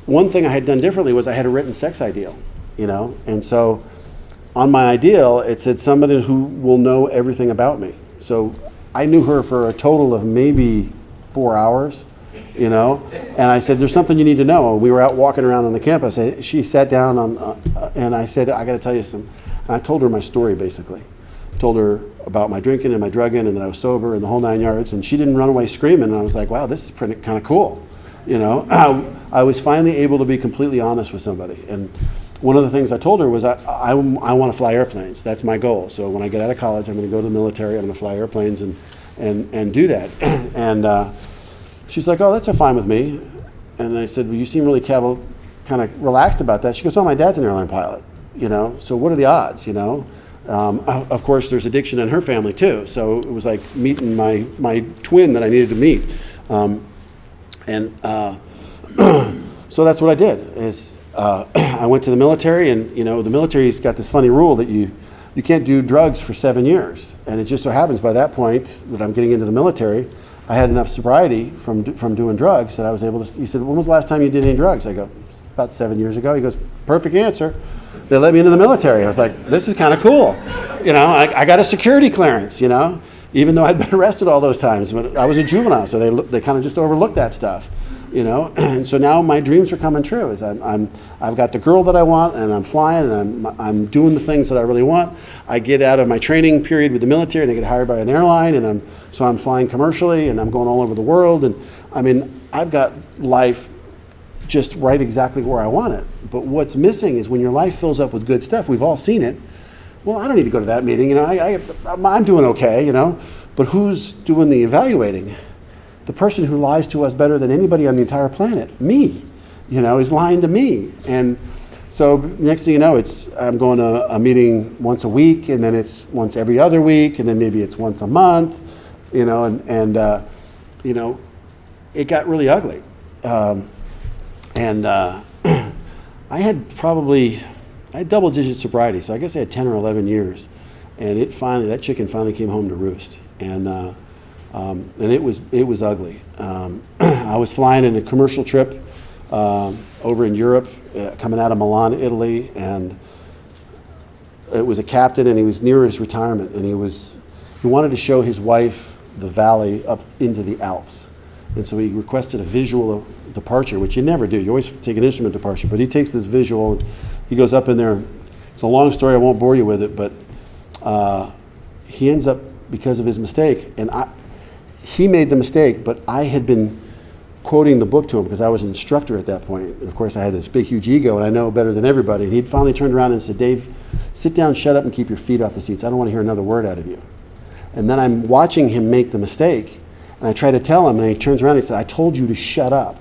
one thing I had done differently was I had a written sex ideal, you know? And so on my ideal, it said somebody who will know everything about me. So I knew her for a total of maybe 4 hours, you know? And I said, there's something you need to know. And we were out walking around on the campus. She sat down and I said, I got to tell you something. And I told her my story, basically. Told her about my drinking and my drugging, and that I was sober, and the whole 9 yards. And she didn't run away screaming. And I was like, wow, this is pretty kind of cool, you know? I was finally able to be completely honest with somebody. And one of the things I told her was I want to fly airplanes. That's my goal. So when I get out of college, I'm going to go to the military. I'm going to fly airplanes and do that. And she's like, oh, that's fine with me. And I said, well, you seem really kind of relaxed about that. She goes, oh, my dad's an airline pilot, you know? So what are the odds, you know? Of course, there's addiction in her family too. So it was like meeting my twin that I needed to meet. So that's what I did. I went to the military, and you know, the military's got this funny rule that you you can't do drugs for 7 years. And it just so happens by that point that I'm getting into the military, I had enough sobriety from doing drugs that I was able to, he said, when was the last time you did any drugs? I go, about 7 years ago. He goes, perfect answer. They let me into the military. I was like, this is kind of cool. I got a security clearance, even though I'd been arrested all those times. But I was a juvenile, so they kind of just overlooked that stuff. And so now my dreams are coming true. I've got the girl that I want, and I'm flying, and I'm doing the things that I really want. I get out of my training period with the military, and I get hired by an airline, and I'm flying commercially, and I'm going all over the world, and I've got life just right exactly where I want it. But what's missing is when your life fills up with good stuff. We've all seen it. Well, I don't need to go to that meeting. I'm doing okay. But who's doing the evaluating? The person who lies to us better than anybody on the entire planet, me, is lying to me. And so next thing you know, I'm going to a meeting once a week, and then it's once every other week, and then maybe it's once a month, and it got really ugly. I had double-digit sobriety, so I guess I had 10 or 11 years, and that chicken finally came home to roost, and it was ugly. I was flying in a commercial trip over in Europe, coming out of Milan, Italy, and it was a captain, and he was near his retirement, and he wanted to show his wife the valley up into the Alps, and so he requested a visual departure, which you never do. You always take an instrument departure, but he takes this visual, and he goes up in there. It's a long story. I won't bore you with it, but he ends up, because of his mistake, and he made the mistake, but I had been quoting the book to him because I was an instructor at that point. And of course, I had this big, huge ego, and I know better than everybody. And he'd finally turned around and said, Dave, sit down, shut up, and keep your feet off the seats. I don't want to hear another word out of you. And then I'm watching him make the mistake, and I try to tell him, and he turns around and he said, I told you to shut up.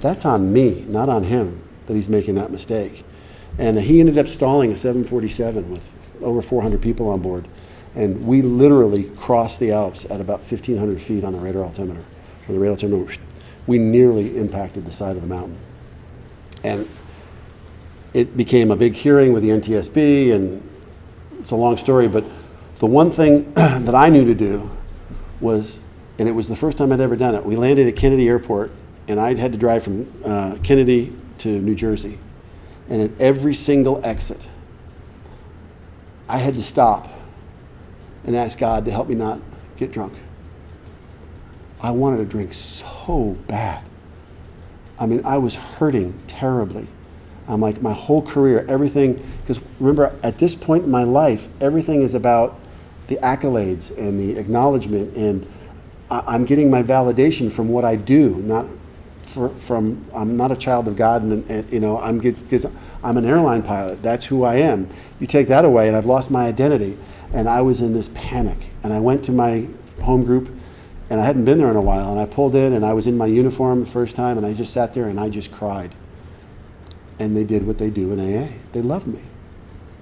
That's on me, not on him, that he's making that mistake. And he ended up stalling a 747 with over 400 people on board. And we literally crossed the Alps at about 1,500 feet on the radar altimeter. When the radar altimeter, we nearly impacted the side of the mountain. And it became a big hearing with the NTSB, and it's a long story, but the one thing that I knew to do was, and it was the first time I'd ever done it, we landed at Kennedy Airport, and I'd had to drive from Kennedy to New Jersey. And at every single exit, I had to stop and ask God to help me not get drunk. I wanted to drink so bad. I was hurting terribly. I'm like, my whole career, everything, because remember, at this point in my life, everything is about the accolades and the acknowledgement, and I'm getting my validation from what I do, not from I'm not a child of God, and because I'm an airline pilot. That's who I am. You take that away, and I've lost my identity. And I was in this panic. And I went to my home group, and I hadn't been there in a while. And I pulled in, and I was in my uniform the first time, and I just sat there and I just cried. And they did what they do in AA. They loved me.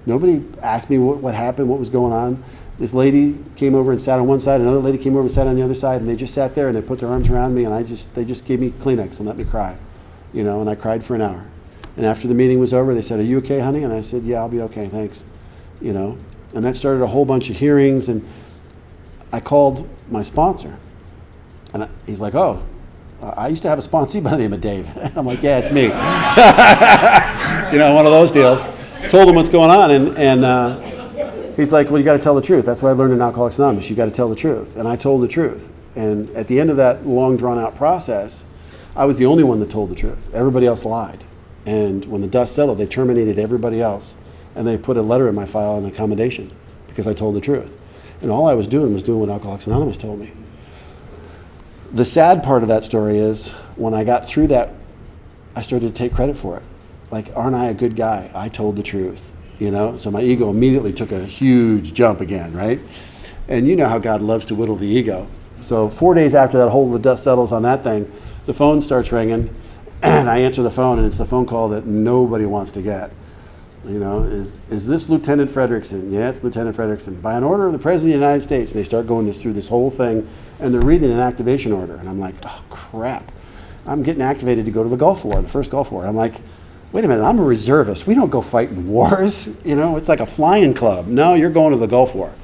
Nobody asked me what happened, what was going on. This lady came over and sat on one side, another lady came over and sat on the other side, and they just sat there and they put their arms around me, and they just gave me Kleenex and let me cry, and I cried for an hour. And after the meeting was over, they said, "Are you okay, honey?" And I said, "Yeah, I'll be okay, thanks." And that started a whole bunch of hearings, and I called my sponsor, and he's like, "Oh, I used to have a sponsee by the name of Dave." I'm like, "Yeah, it's me." One of those deals. Told him what's going on, and he's like, "Well, you got to tell the truth. That's what I learned in Alcoholics Anonymous. You got to tell the truth." And I told the truth. And at the end of that long, drawn-out process, I was the only one that told the truth. Everybody else lied. And when the dust settled, they terminated everybody else. And they put a letter in my file on accommodation because I told the truth. And all I was doing what Alcoholics Anonymous told me. The sad part of that story is when I got through that, I started to take credit for it. Like, aren't I a good guy? I told the truth, So my ego immediately took a huge jump again, right? And you know how God loves to whittle the ego. So 4 days after that whole the dust settles on that thing, the phone starts ringing, and I answer the phone, and it's the phone call that nobody wants to get. Is this Lieutenant Frederickson? Yeah, it's Lieutenant Frederickson. By an order of the President of the United States. And they start going through this whole thing, and they're reading an activation order. And I'm like, oh, crap. I'm getting activated to go to the Gulf War, the first Gulf War. I'm like, wait a minute, I'm a reservist. We don't go fight in wars. It's like a flying club. No, you're going to the Gulf War.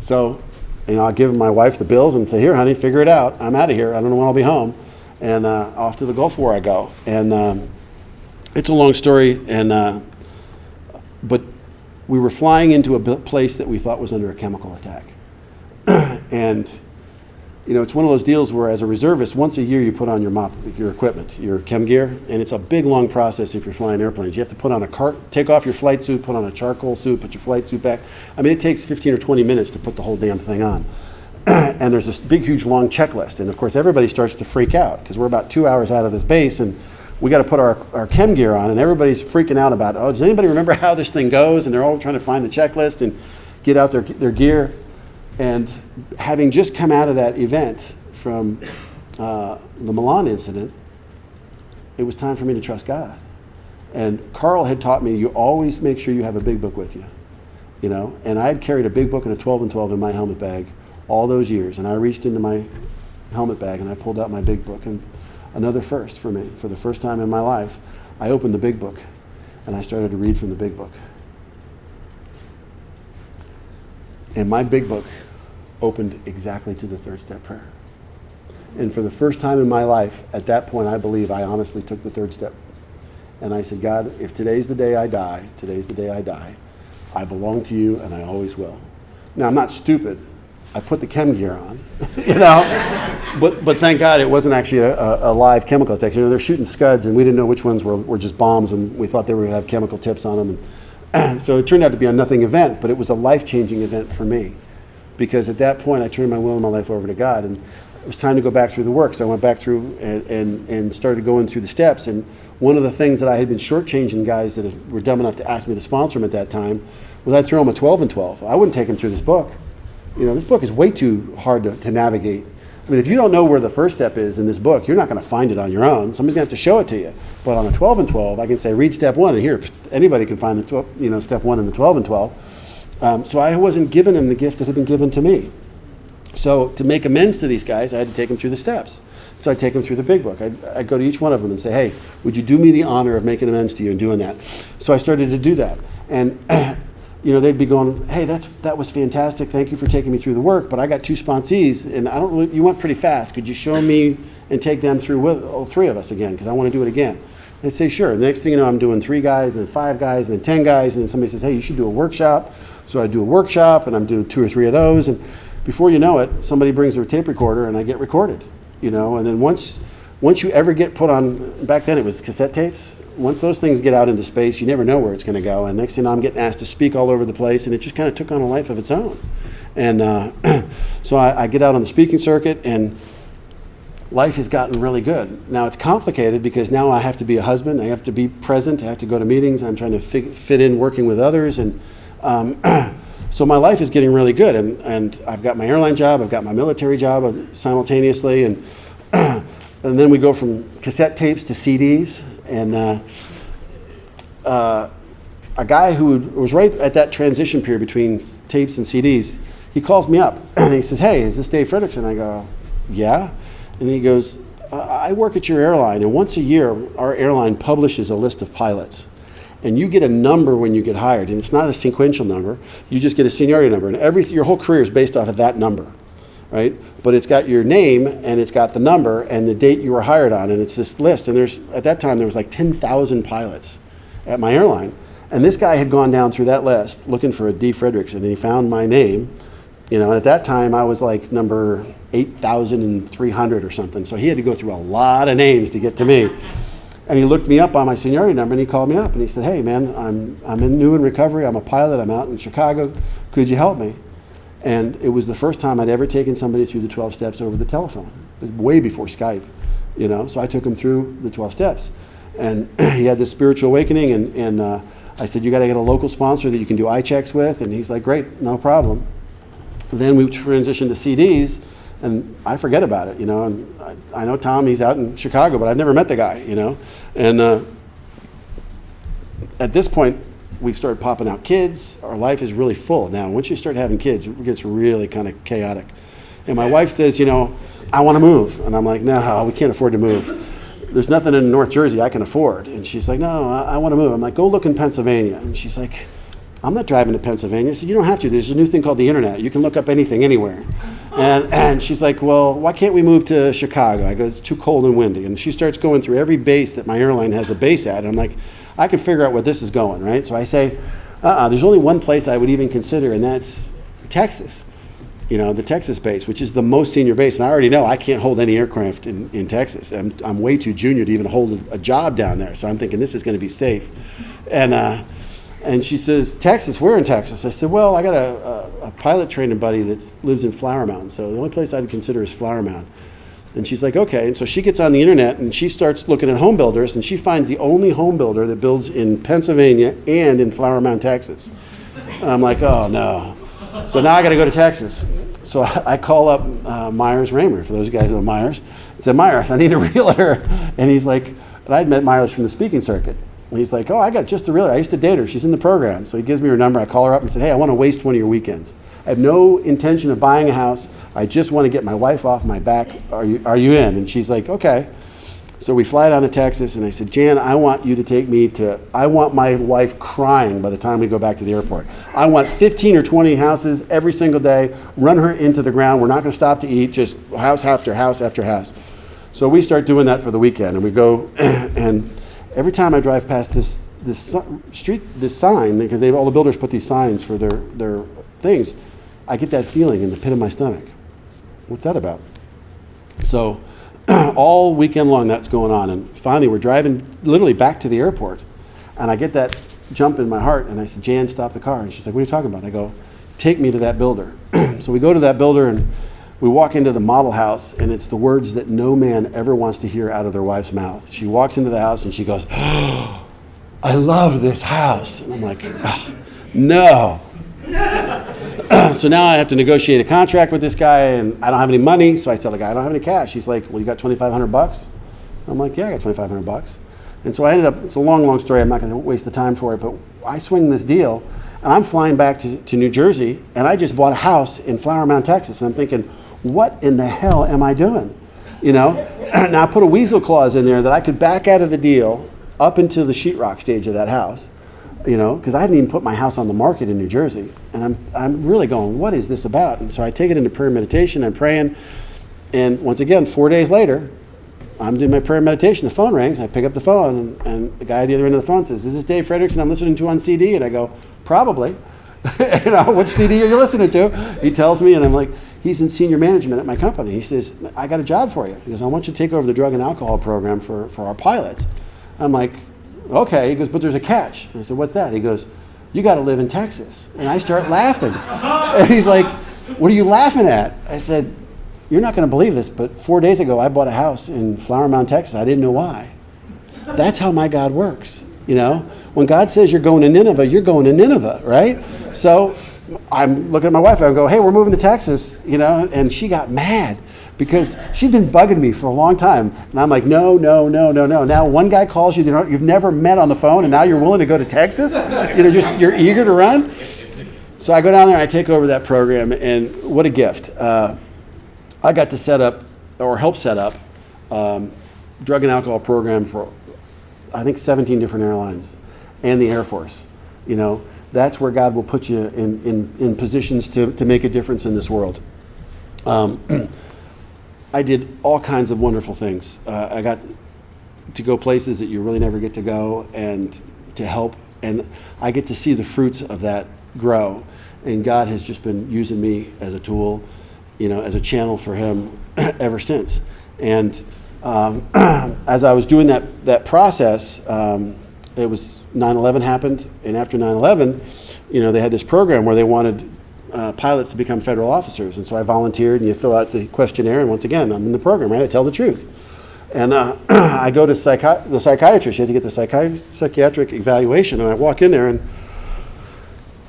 So, I give my wife the bills and say, here, honey, figure it out. I'm out of here. I don't know when I'll be home. And off to the Gulf War I go. And it's a long story. But we were flying into a place that we thought was under a chemical attack. And it's one of those deals where as a reservist, once a year you put on your equipment, your chem gear, and it's a big, long process if you're flying airplanes. You have to put on take off your flight suit, put on a charcoal suit, put your flight suit back. It takes 15 or 20 minutes to put the whole damn thing on. And there's this big, huge, long checklist. And of course, everybody starts to freak out because we're about 2 hours out of this base and we got to put our chem gear on, and everybody's freaking out about, does anybody remember how this thing goes? And they're all trying to find the checklist and get out their gear. And having just come out of that event from the Milan incident, it was time for me to trust God. And Carl had taught me, you always make sure you have a big book with you, And I had carried a big book and a 12 and 12 in my helmet bag all those years. And I reached into my helmet bag and I pulled out my big book. And another first for me, for the first time in my life, I opened the big book and I started to read from the big book. And my big book opened exactly to the third step prayer. And for the first time in my life, at that point, I believe I honestly took the third step. And I said, God, if today's the day I die, today's the day I die. I belong to you and I always will. Now, I'm not stupid. I put the chem gear on, but thank God it wasn't actually a live chemical attack. They're shooting scuds and we didn't know which ones were just bombs and we thought they were going to have chemical tips on them. And so it turned out to be a nothing event, but it was a life-changing event for me. Because at that point, I turned my will and my life over to God, and it was time to go back through the work. So I went back through and started going through the steps. And one of the things that I had been shortchanging guys that were dumb enough to ask me to sponsor them at that time was I'd throw them a 12 and 12. I wouldn't take them through this book. This book is way too hard to navigate. If you don't know where the first step is in this book, you're not going to find it on your own. Somebody's going to have to show it to you. But on a 12 and 12, I can say, read step 1, and here, anybody can find the step 1 and the 12 and 12. So I wasn't giving them the gift that had been given to me. So to make amends to these guys, I had to take them through the steps. So I'd take them through the big book. I'd go to each one of them and say, hey, would you do me the honor of making amends to you and doing that? So I started to do that. And they'd be going, hey, that was fantastic. Thank you for taking me through the work. But I got 2 sponsees, and you went pretty fast. Could you show me and take them through with all 3 of us again? Because I want to do it again. And I say, sure. The next thing you know, I'm doing 3 guys, and then 5 guys, and then 10 guys. And then somebody says, hey, you should do a workshop. So I do a workshop, and I'm doing 2 or 3 of those. And before you know it, somebody brings their tape recorder, and I get recorded. And then once you ever get put on, back then it was cassette tapes. Once those things get out into space, you never know where it's going to go. And next thing you know, I'm getting asked to speak all over the place, and it just kind of took on a life of its own. And so I get out on the speaking circuit, and life has gotten really good. Now it's complicated because now I have to be a husband, I have to be present, I have to go to meetings, I'm trying to fit in working with others, and so my life is getting really good. And I've got my airline job, I've got my military job simultaneously, and then we go from cassette tapes to CDs, and a guy who was right at that transition period between tapes and CDs, he calls me up and he says, hey, is this Dave Fredrickson? I go, yeah. And he goes, I work at your airline, and once a year our airline publishes a list of pilots. And you get a number when you get hired, and it's not a sequential number. You just get a seniority number, and your whole career is based off of that number, right? But it's got your name, and it's got the number, and the date you were hired on, and it's this list. And at that time, there was like 10,000 pilots at my airline. And this guy had gone down through that list looking for a D. Fredrickson, and he found my name. And at that time, I was like number 8,300 or something. So he had to go through a lot of names to get to me. And he looked me up on my seniority number, and he called me up, and he said, hey, man, I'm new in recovery. I'm a pilot. I'm out in Chicago. Could you help me? And it was the first time I'd ever taken somebody through the 12 steps over the telephone. It was way before Skype, So I took him through the 12 steps. And he had this spiritual awakening, and I said, you got to get a local sponsor that you can do eye checks with. And he's like, great, no problem. Then we transitioned to CDs, and I forget about it, and I know Tom, he's out in Chicago, but I've never met the guy, And at this point, we started popping out kids. Our life is really full now. Once you start having kids, it gets really kind of chaotic. And my wife says, I want to move. And I'm like, no, we can't afford to move. there's nothing in North Jersey I can afford. And she's like, no, I want to move. I'm like, go look in Pennsylvania. And she's like, I'm not driving to Pennsylvania. I said, you don't have to. There's a new thing called the internet. You can look up anything, anywhere. And she's like, well, why can't we move to Chicago? I go, it's too cold and windy. And she starts going through every base that my airline has a base at. And I'm like, I can figure out where this is going, right? So I say, there's only one place I would even consider, and that's Texas. The Texas base, which is the most senior base. And I already know I can't hold any aircraft in Texas. I'm way too junior to even hold a job down there. So I'm thinking this is going to be safe. And she says, Texas, where in Texas? I said, well, I got a pilot training buddy that lives in Flower Mound. So the only place I'd consider is Flower Mound. And she's like, okay. And so she gets on the internet and she starts looking at home builders, and she finds the only home builder that builds in Pennsylvania and in Flower Mound, Texas. And I'm like, oh no. So now I got to go to Texas. So I call up Myers Raymer, for those of you guys who know Myers. I said, Myers, I need a realtor. And he's like, and I'd met Myers from the speaking circuit. And he's like, oh, I got just a realtor. I used to date her. She's in the program. So he gives me her number. I call her up and said, hey, I want to waste one of your weekends. I have no intention of buying a house. I just want to get my wife off my back. Are you in? And she's like, okay. So we fly down to Texas, and I said, Jan, I want you to take me I want my wife crying by the time we go back to the airport. I want 15 or 20 houses every single day, run her into the ground. We're not going to stop to eat, just house after house after house. So we start doing that for the weekend, and we go, and every time I drive past this sign, because all the builders put these signs for their things, I get that feeling in the pit of my stomach. What's that about? So all weekend long that's going on, and finally we're driving literally back to the airport, and I get that jump in my heart, and I said, Jan, stop the car. And she's like, what are you talking about? I go, take me to that builder. So we go to that builder, and we walk into the model house, and it's the words that no man ever wants to hear out of their wife's mouth. She walks into the house and she goes, oh, I love this house. And I'm like, oh, no. So now I have to negotiate a contract with this guy, and I don't have any money. So I tell the guy, I don't have any cash. He's like, well, you got $2,500? I'm like, yeah, I got $2,500. And so I ended up, it's a long story. I'm not going to waste the time for it, but I swing this deal, and I'm flying back to New Jersey, and I just bought a house in Flower Mound, Texas. And I'm thinking, what in the hell am I doing? Now I put a weasel clause in there that I could back out of the deal up into the sheetrock stage of that house, because I hadn't even put my house on the market in New Jersey. And I'm really going, what is this about? And so I take it into prayer meditation. I'm praying. And once again, 4 days later, I'm doing my prayer meditation. The phone rings. I pick up the phone, and the guy at the other end of the phone says, is this Dave Frederickson I'm listening to on CD? And I go, probably. Which CD are you listening to? He tells me, and I'm like, he's in senior management at my company. He says, I got a job for you. He goes, I want you to take over the drug and alcohol program for our pilots. I'm like, okay. He goes, but there's a catch. And I said, what's that? He goes, you got to live in Texas. And I start laughing. And he's like, what are you laughing at? I said, you're not going to believe this, but 4 days ago I bought a house in Flower Mound, Texas. I didn't know why. That's how my God works. When God says you're going to Nineveh, you're going to Nineveh, right? So I'm looking at my wife and I go, hey, we're moving to Texas, and she got mad because she'd been bugging me for a long time. And I'm like, no. Now one guy calls you, you've never met on the phone, and now you're willing to go to Texas? You're eager to run? So I go down there and I take over that program, and what a gift. I got to set up, or help set up, drug and alcohol program for, I think, 17 different airlines and the Air Force. That's where God will put you in positions to make a difference in this world. I did all kinds of wonderful things. I got to go places that you really never get to go, and to help, and I get to see the fruits of that grow. And God has just been using me as a tool, as a channel for Him ever since. And as I was doing that process, it was 9/11 happened, and after 9/11, they had this program where they wanted pilots to become federal officers, and so I volunteered, and you fill out the questionnaire, and once again, I'm in the program, right? I tell the truth. And I go to the psychiatrist. You had to get the psychiatric evaluation, and I walk in there, and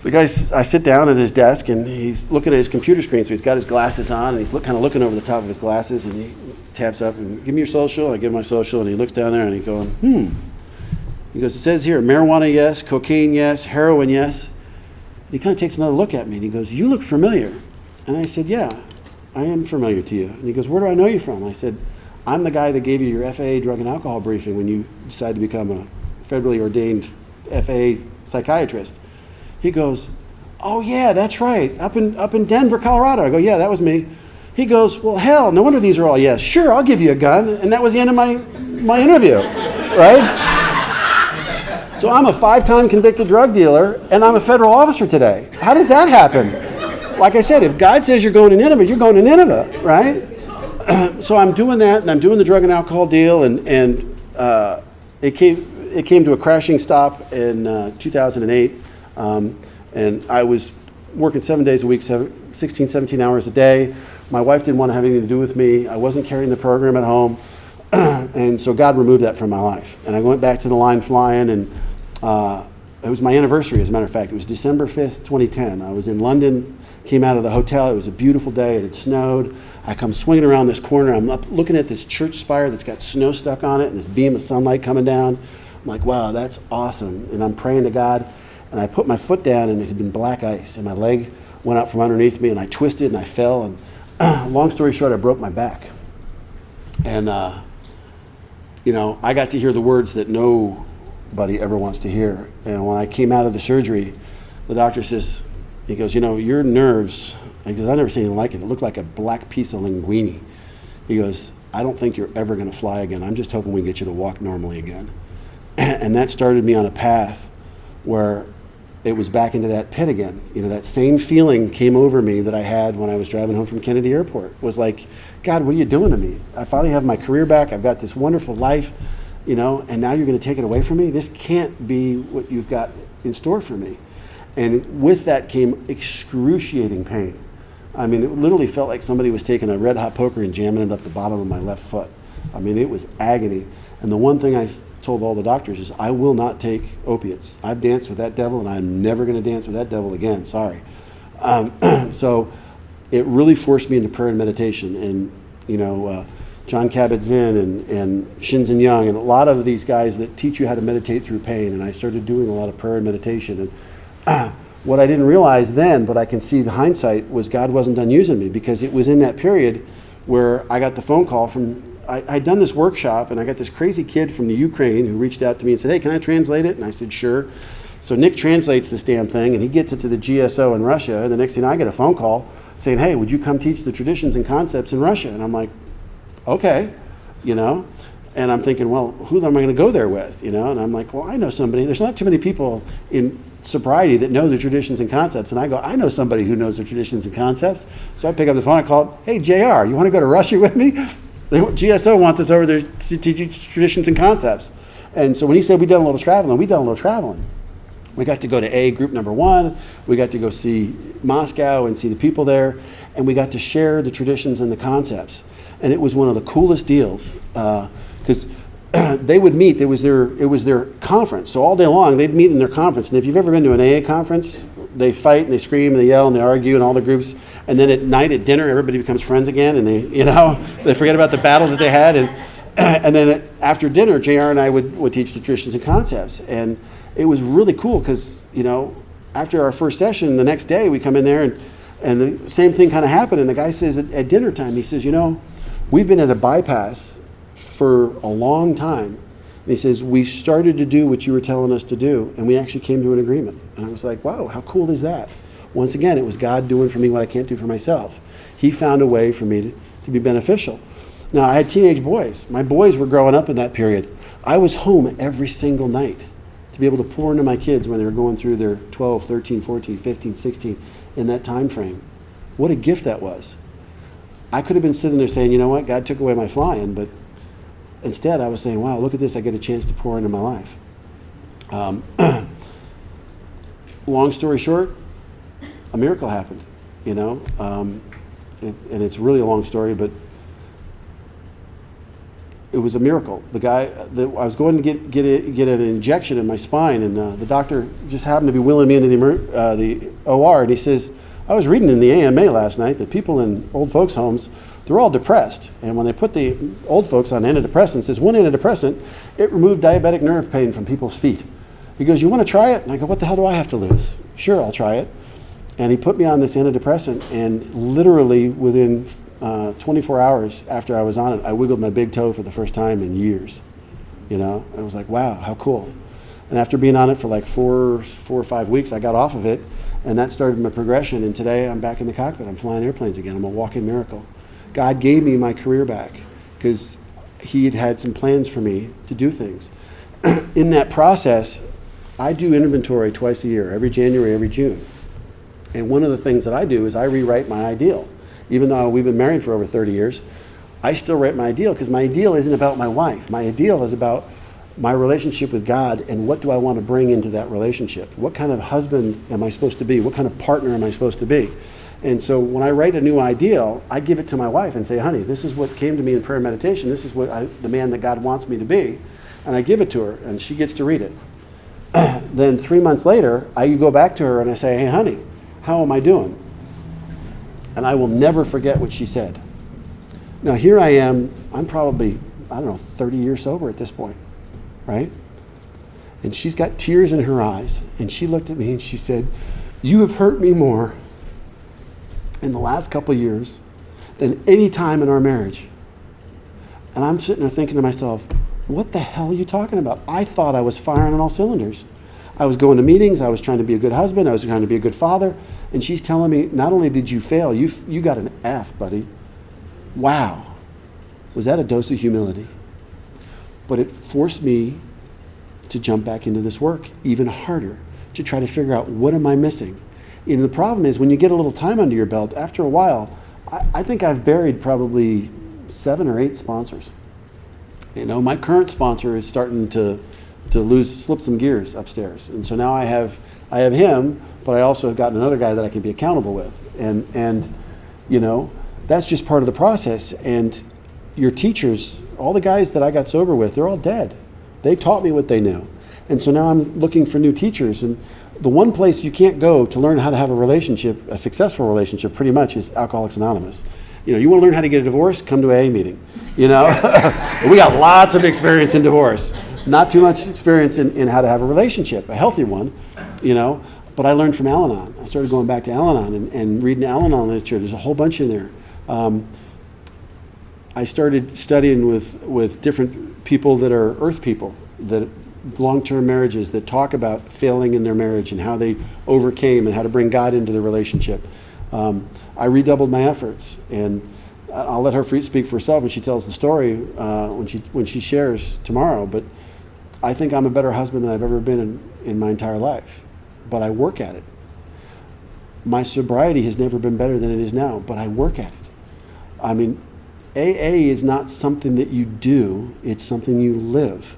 the guy, I sit down at his desk, and he's looking at his computer screen, so he's got his glasses on, and he's kind of looking over the top of his glasses, and he taps up, and give me your social, and I give him my social, and he looks down there, and he's going, He goes, it says here, marijuana, yes, cocaine, yes, heroin, yes. And he kind of takes another look at me, and he goes, you look familiar. And I said, yeah, I am familiar to you. And he goes, where do I know you from? I said, I'm the guy that gave you your FAA drug and alcohol briefing when you decided to become a federally ordained FAA psychiatrist. He goes, oh yeah, that's right, up in Denver, Colorado. I go, yeah, that was me. He goes, well, hell, no wonder these are all yes. Sure, I'll give you a gun. And that was the end of my interview, right? So I'm a 5-time convicted drug dealer, and I'm a federal officer today. How does that happen? Like I said, if God says you're going to Nineveh, you're going to Nineveh, right? So I'm doing that, and I'm doing the drug and alcohol deal, and it came to a crashing stop in 2008, and I was working 7 days a week, 16, 17 hours a day. My wife didn't want to have anything to do with me. I wasn't carrying the program at home, and so God removed that from my life. And I went back to the line flying, and it was my anniversary, as a matter of fact. It was December 5th, 2010. I was in London, came out of the hotel. It was a beautiful day. It had snowed. I come swinging around this corner. I'm up looking at this church spire that's got snow stuck on it and this beam of sunlight coming down. I'm like, wow, that's awesome. And I'm praying to God, and I put my foot down, and it had been black ice, and my leg went out from underneath me, and I twisted, and I fell, and long story short, I broke my back. And, I got to hear the words that nobody ever wants to hear. And when I came out of the surgery, the doctor says, he goes, your nerves, I've never seen anything like it. It looked like a black piece of linguine. He goes, I don't think you're ever going to fly again. I'm just hoping we get you to walk normally again. And that started me on a path where it was back into that pit again. That same feeling came over me that I had when I was driving home from Kennedy Airport. It was like, God, what are you doing to me? I finally have my career back. I've got this wonderful life, and now you're going to take it away from me? This can't be what you've got in store for me. And with that came excruciating pain. I mean, it literally felt like somebody was taking a red hot poker and jamming it up the bottom of my left foot. I mean, it was agony. And the one thing I told all the doctors is, I will not take opiates. I've danced with that devil, and I'm never going to dance with that devil again. Sorry. So it really forced me into prayer and meditation. And, John Kabat-Zinn and Shinzen Young, and a lot of these guys that teach you how to meditate through pain. And I started doing a lot of prayer and meditation. And what I didn't realize then, but I can see the hindsight, was God wasn't done using me, because it was in that period where I got the phone call from, I'd done this workshop, and I got this crazy kid from the Ukraine who reached out to me and said, hey, can I translate it? And I said, sure. So Nick translates this damn thing, and he gets it to the GSO in Russia, and the next thing I get a phone call saying, hey, would you come teach the traditions and concepts in Russia? And I'm like, okay, and I'm thinking, well, who am I going to go there with, And I'm like, well, I know somebody. There's not too many people in sobriety that know the traditions and concepts. And I go, I know somebody who knows the traditions and concepts. So I pick up the phone, I call, hey, JR, you want to go to Russia with me? GSO wants us over there to teach traditions and concepts. And so when he said we done a little traveling, we done a little traveling. We got to go to group number 1. We got to go see Moscow and see the people there. And we got to share the traditions and the concepts. And it was one of the coolest deals, because they would meet. It was their conference. So all day long, they'd meet in their conference. And if you've ever been to an AA conference, they fight and they scream and they yell and they argue in all the groups. And then at night at dinner, everybody becomes friends again, and they forget about the battle that they had. And then after dinner, JR and I would teach the traditions and concepts. And it was really cool because, after our first session, the next day we come in there and the same thing kind of happened. And the guy says at dinner time, he says, we've been at a bypass for a long time. And he says, we started to do what you were telling us to do, and we actually came to an agreement. And I was like, wow, how cool is that? Once again, it was God doing for me what I can't do for myself. He found a way for me to be beneficial. Now, I had teenage boys. My boys were growing up in that period. I was home every single night to be able to pour into my kids when they were going through their 12, 13, 14, 15, 16, in that time frame. What a gift that was. I could have been sitting there saying, you know what, God took away my flying, but instead I was saying, wow, look at this, I get a chance to pour into my life. Long story short, a miracle happened, and it's really a long story, but it was a miracle. The guy, I was going to get an injection in my spine, and the doctor just happened to be wheeling me into the OR, and he says, I was reading in the AMA last night that people in old folks' homes, they're all depressed. And when they put the old folks on antidepressants, there's one antidepressant, it removed diabetic nerve pain from people's feet. He goes, you want to try it? And I go, what the hell do I have to lose? Sure, I'll try it. And he put me on this antidepressant, and literally within 24 hours after I was on it, I wiggled my big toe for the first time in years. I was like, wow, how cool. And after being on it for like four or 5 weeks, I got off of it, and that started my progression. And today I'm back in the cockpit. I'm flying airplanes again. I'm a walking miracle. God gave me my career back because he had some plans for me to do things. In that process, I do inventory twice a year, every January, every June. And one of the things that I do is I rewrite my ideal. Even though we've been married for over 30 years, I still write my ideal because my ideal isn't about my wife. My ideal is about my relationship with God and what do I want to bring into that relationship? What kind of husband am I supposed to be? What kind of partner am I supposed to be? And so when I write a new ideal, I give it to my wife and say, honey, this is what came to me in prayer meditation. This is what the man that God wants me to be. And I give it to her, and she gets to read it. Then 3 months later, I go back to her and I say, hey, honey, how am I doing? And I will never forget what she said. Now, here I am. I'm probably, 30 years sober at this point, right? And she's got tears in her eyes. And she looked at me and she said, you have hurt me more in the last couple of years than any time in our marriage. And I'm sitting there thinking to myself, what the hell are you talking about? I thought I was firing on all cylinders. I was going to meetings. I was trying to be a good husband. I was trying to be a good father. And she's telling me, not only did you fail, you got an F, buddy. Wow. Was that a dose of humility? But it forced me to jump back into this work even harder, to try to figure out what am I missing. And the problem is when you get a little time under your belt, after a while, I think I've buried probably 7 or 8 sponsors. My current sponsor is starting to slip some gears upstairs. And so now I have him, but I also have gotten another guy that I can be accountable with. And that's just part of the process. And your teachers, all the guys that I got sober with, they're all dead. They taught me what they knew. And so now I'm looking for new teachers. And the one place you can't go to learn how to have a relationship, a successful relationship, pretty much is Alcoholics Anonymous. You want to learn how to get a divorce? Come to AA meeting. We got lots of experience in divorce. Not too much experience in how to have a relationship, a healthy one, But I learned from Al-Anon. I started going back to Al-Anon and reading Al-Anon literature. There's a whole bunch in there. I started studying with different people that are earth people, that long-term marriages that talk about failing in their marriage and how they overcame and how to bring God into the relationship. I redoubled my efforts, and I'll let her speak for herself when she tells the story when she shares tomorrow. But I think I'm a better husband than I've ever been in my entire life. But I work at it. My sobriety has never been better than it is now, but I work at it. I mean, AA is not something that you do, it's something you live.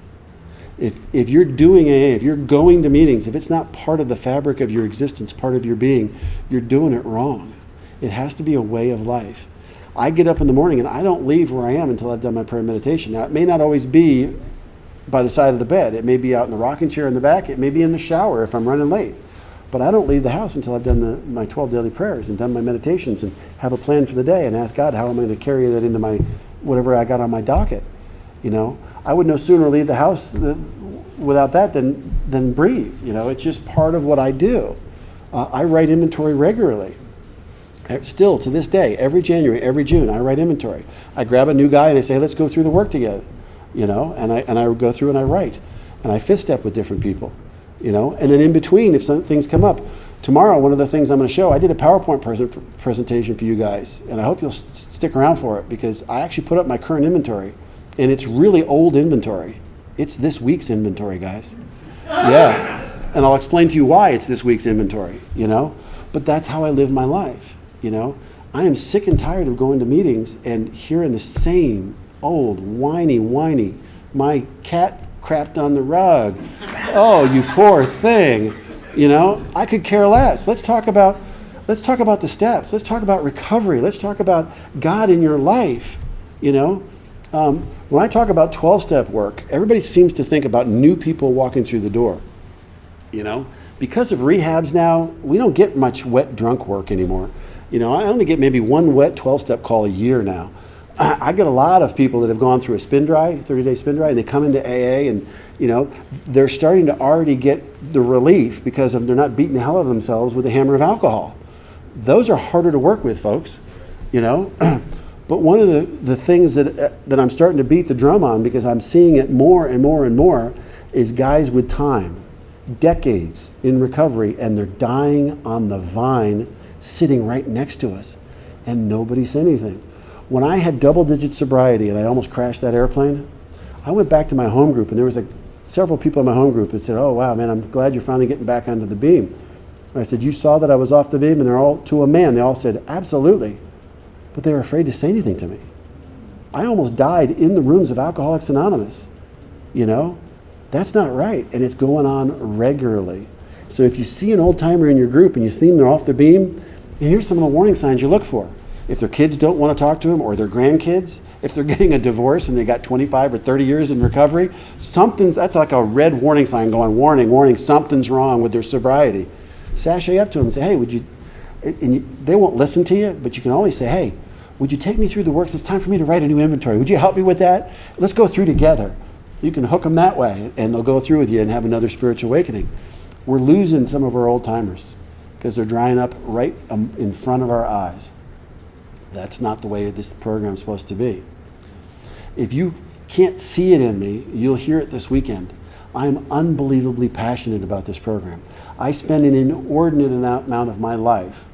If you're doing AA, if you're going to meetings, if it's not part of the fabric of your existence, part of your being, you're doing it wrong. It has to be a way of life. I get up in the morning and I don't leave where I am until I've done my prayer and meditation. Now, it may not always be by the side of the bed. It may be out in the rocking chair in the back. It may be in the shower if I'm running late. But I don't leave the house until I've done my 12 daily prayers and done my meditations and have a plan for the day and ask God, how am I going to carry that into my whatever I got on my docket? I would no sooner leave the house without that than breathe. It's just part of what I do. I write inventory regularly. Still to this day, every January, every June, I write inventory. I grab a new guy and I say, let's go through the work together. And I go through and I write, and I fifth step with different people. And then in between, if some things come up, tomorrow one of the things I'm going to show, I did a PowerPoint presentation for you guys, and I hope you'll stick around for it because I actually put up my current inventory, and it's really old inventory. It's this week's inventory, guys. Yeah, and I'll explain to you why it's this week's inventory. But that's how I live my life. I am sick and tired of going to meetings and hearing the same old whiny, my cat crapped on the rug. Oh, you poor thing. I could care less. Let's talk about the steps. Let's talk about recovery. Let's talk about God in your life. When I talk about 12-step work, everybody seems to think about new people walking through the door. Because of rehabs now, we don't get much wet drunk work anymore. I only get maybe one wet 12-step call a year now. I get a lot of people that have gone through a spin dry, 30-day spin dry, and they come into AA and, they're starting to already get the relief because they're not beating the hell out of themselves with the hammer of alcohol. Those are harder to work with, folks, But one of the things that I'm starting to beat the drum on, because I'm seeing it more and more and more, is guys with time, decades in recovery, and they're dying on the vine sitting right next to us, and nobody said anything. When I had double-digit sobriety and I almost crashed that airplane, I went back to my home group, and there was several people in my home group that said, "Oh, wow, man, I'm glad you're finally getting back onto the beam." And I said, "You saw that I was off the beam?" And they're all, to a man, they all said, "Absolutely." But they were afraid to say anything to me. I almost died in the rooms of Alcoholics Anonymous. You know, that's not right, and it's going on regularly. So if you see an old timer in your group and you see them, they're off the beam, and here's some of the warning signs you look for. If their kids don't want to talk to them, or their grandkids, if they're getting a divorce and they got 25 or 30 years in recovery, that's like a red warning sign going, warning, warning, something's wrong with their sobriety. Sashay up to them and say, "Hey, would you," they won't listen to you, but you can always say, "Hey, would you take me through the works? It's time for me to write a new inventory. Would you help me with that? Let's go through together." You can hook them that way, and they'll go through with you and have another spiritual awakening. We're losing some of our old timers because they're drying up right in front of our eyes. That's not the way this program's supposed to be. If you can't see it in me, you'll hear it this weekend. I'm unbelievably passionate about this program. I spend an inordinate amount of my life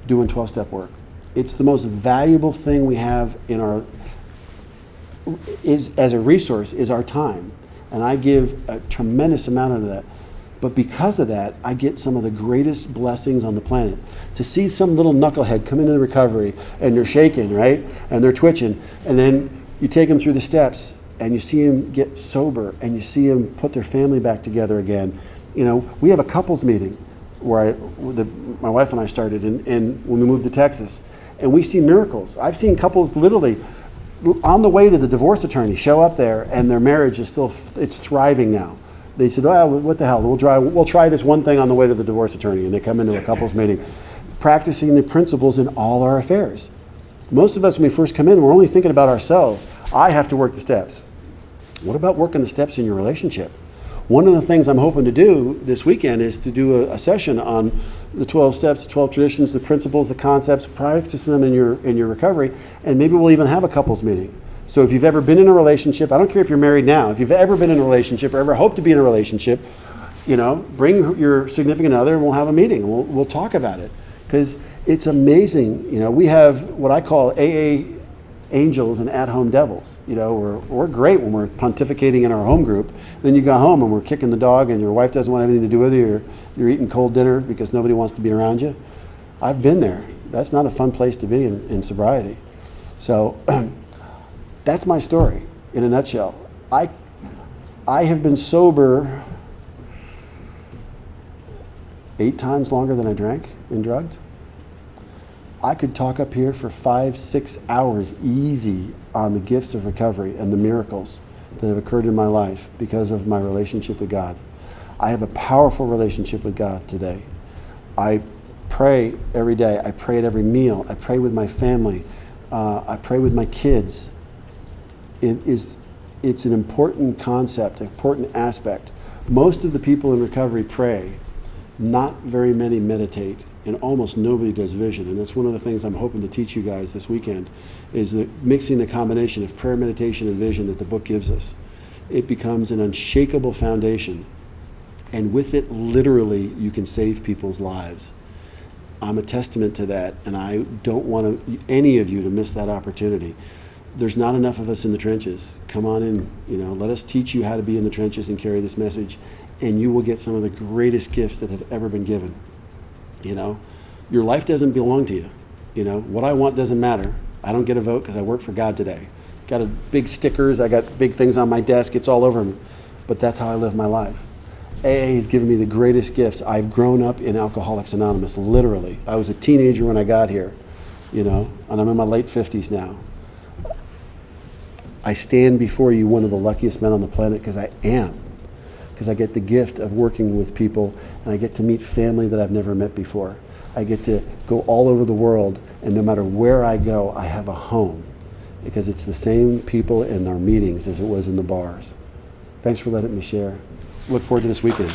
doing 12-step work. It's the most valuable thing we have as a resource is our time. And I give a tremendous amount of that. But because of that, I get some of the greatest blessings on the planet. To see some little knucklehead come into the recovery and they're shaking, right? And they're twitching. And then you take them through the steps and you see them get sober and you see them put their family back together again. You know, we have a couples meeting where my wife and I started and when we moved to Texas. And we see miracles. I've seen couples literally on the way to the divorce attorney show up there and their marriage is it's thriving now. They said, "Oh, what the hell, we'll try this one thing on the way to the divorce attorney." And they come into a couples meeting, practicing the principles in all our affairs. Most of us, when we first come in, we're only thinking about ourselves. I have to work the steps. What about working the steps in your relationship? One of the things I'm hoping to do this weekend is to do a session on the 12 steps, 12 traditions, the principles, the concepts, practice them in your recovery, and maybe we'll even have a couples meeting. So if you've ever been in a relationship, I don't care if you're married now, if you've ever been in a relationship or ever hope to be in a relationship, you know, bring your significant other and we'll have a meeting. We'll talk about it because it's amazing. You know, we have what I call AA angels and at-home devils. You know, we're great when we're pontificating in our home group. Then you go home and we're kicking the dog and your wife doesn't want anything to do with you. You're eating cold dinner because nobody wants to be around you. I've been there. That's not a fun place to be in sobriety. So that's my story in a nutshell. I have been sober 8 times longer than I drank and drugged. I could talk up here for 5-6 hours easy on the gifts of recovery and the miracles that have occurred in my life because of my relationship with God. I have a powerful relationship with God today. I pray every day. I pray at every meal. I pray with my family. I pray with my kids. It's an important concept, an important aspect. Most of the people in recovery pray. Not very many meditate, and almost nobody does vision. And that's one of the things I'm hoping to teach you guys this weekend, is mixing the combination of prayer, meditation, and vision that the book gives us. It becomes an unshakable foundation. And with it, literally, you can save people's lives. I'm a testament to that, and I don't want any of you to miss that opportunity. There's not enough of us in the trenches. Come on in, let us teach you how to be in the trenches and carry this message, and you will get some of the greatest gifts that have ever been given. Your life doesn't belong to you. What I want doesn't matter. I don't get a vote because I work for God today. Got big stickers, I got big things on my desk, it's all over me. But that's how I live my life. AA has given me the greatest gifts. I've grown up in Alcoholics Anonymous, literally. I was a teenager when I got here, and I'm in my late 50s now. I stand before you one of the luckiest men on the planet because I am. Because I get the gift of working with people, and I get to meet family that I've never met before. I get to go all over the world, and no matter where I go, I have a home. Because it's the same people in our meetings as it was in the bars. Thanks for letting me share. Look forward to this weekend.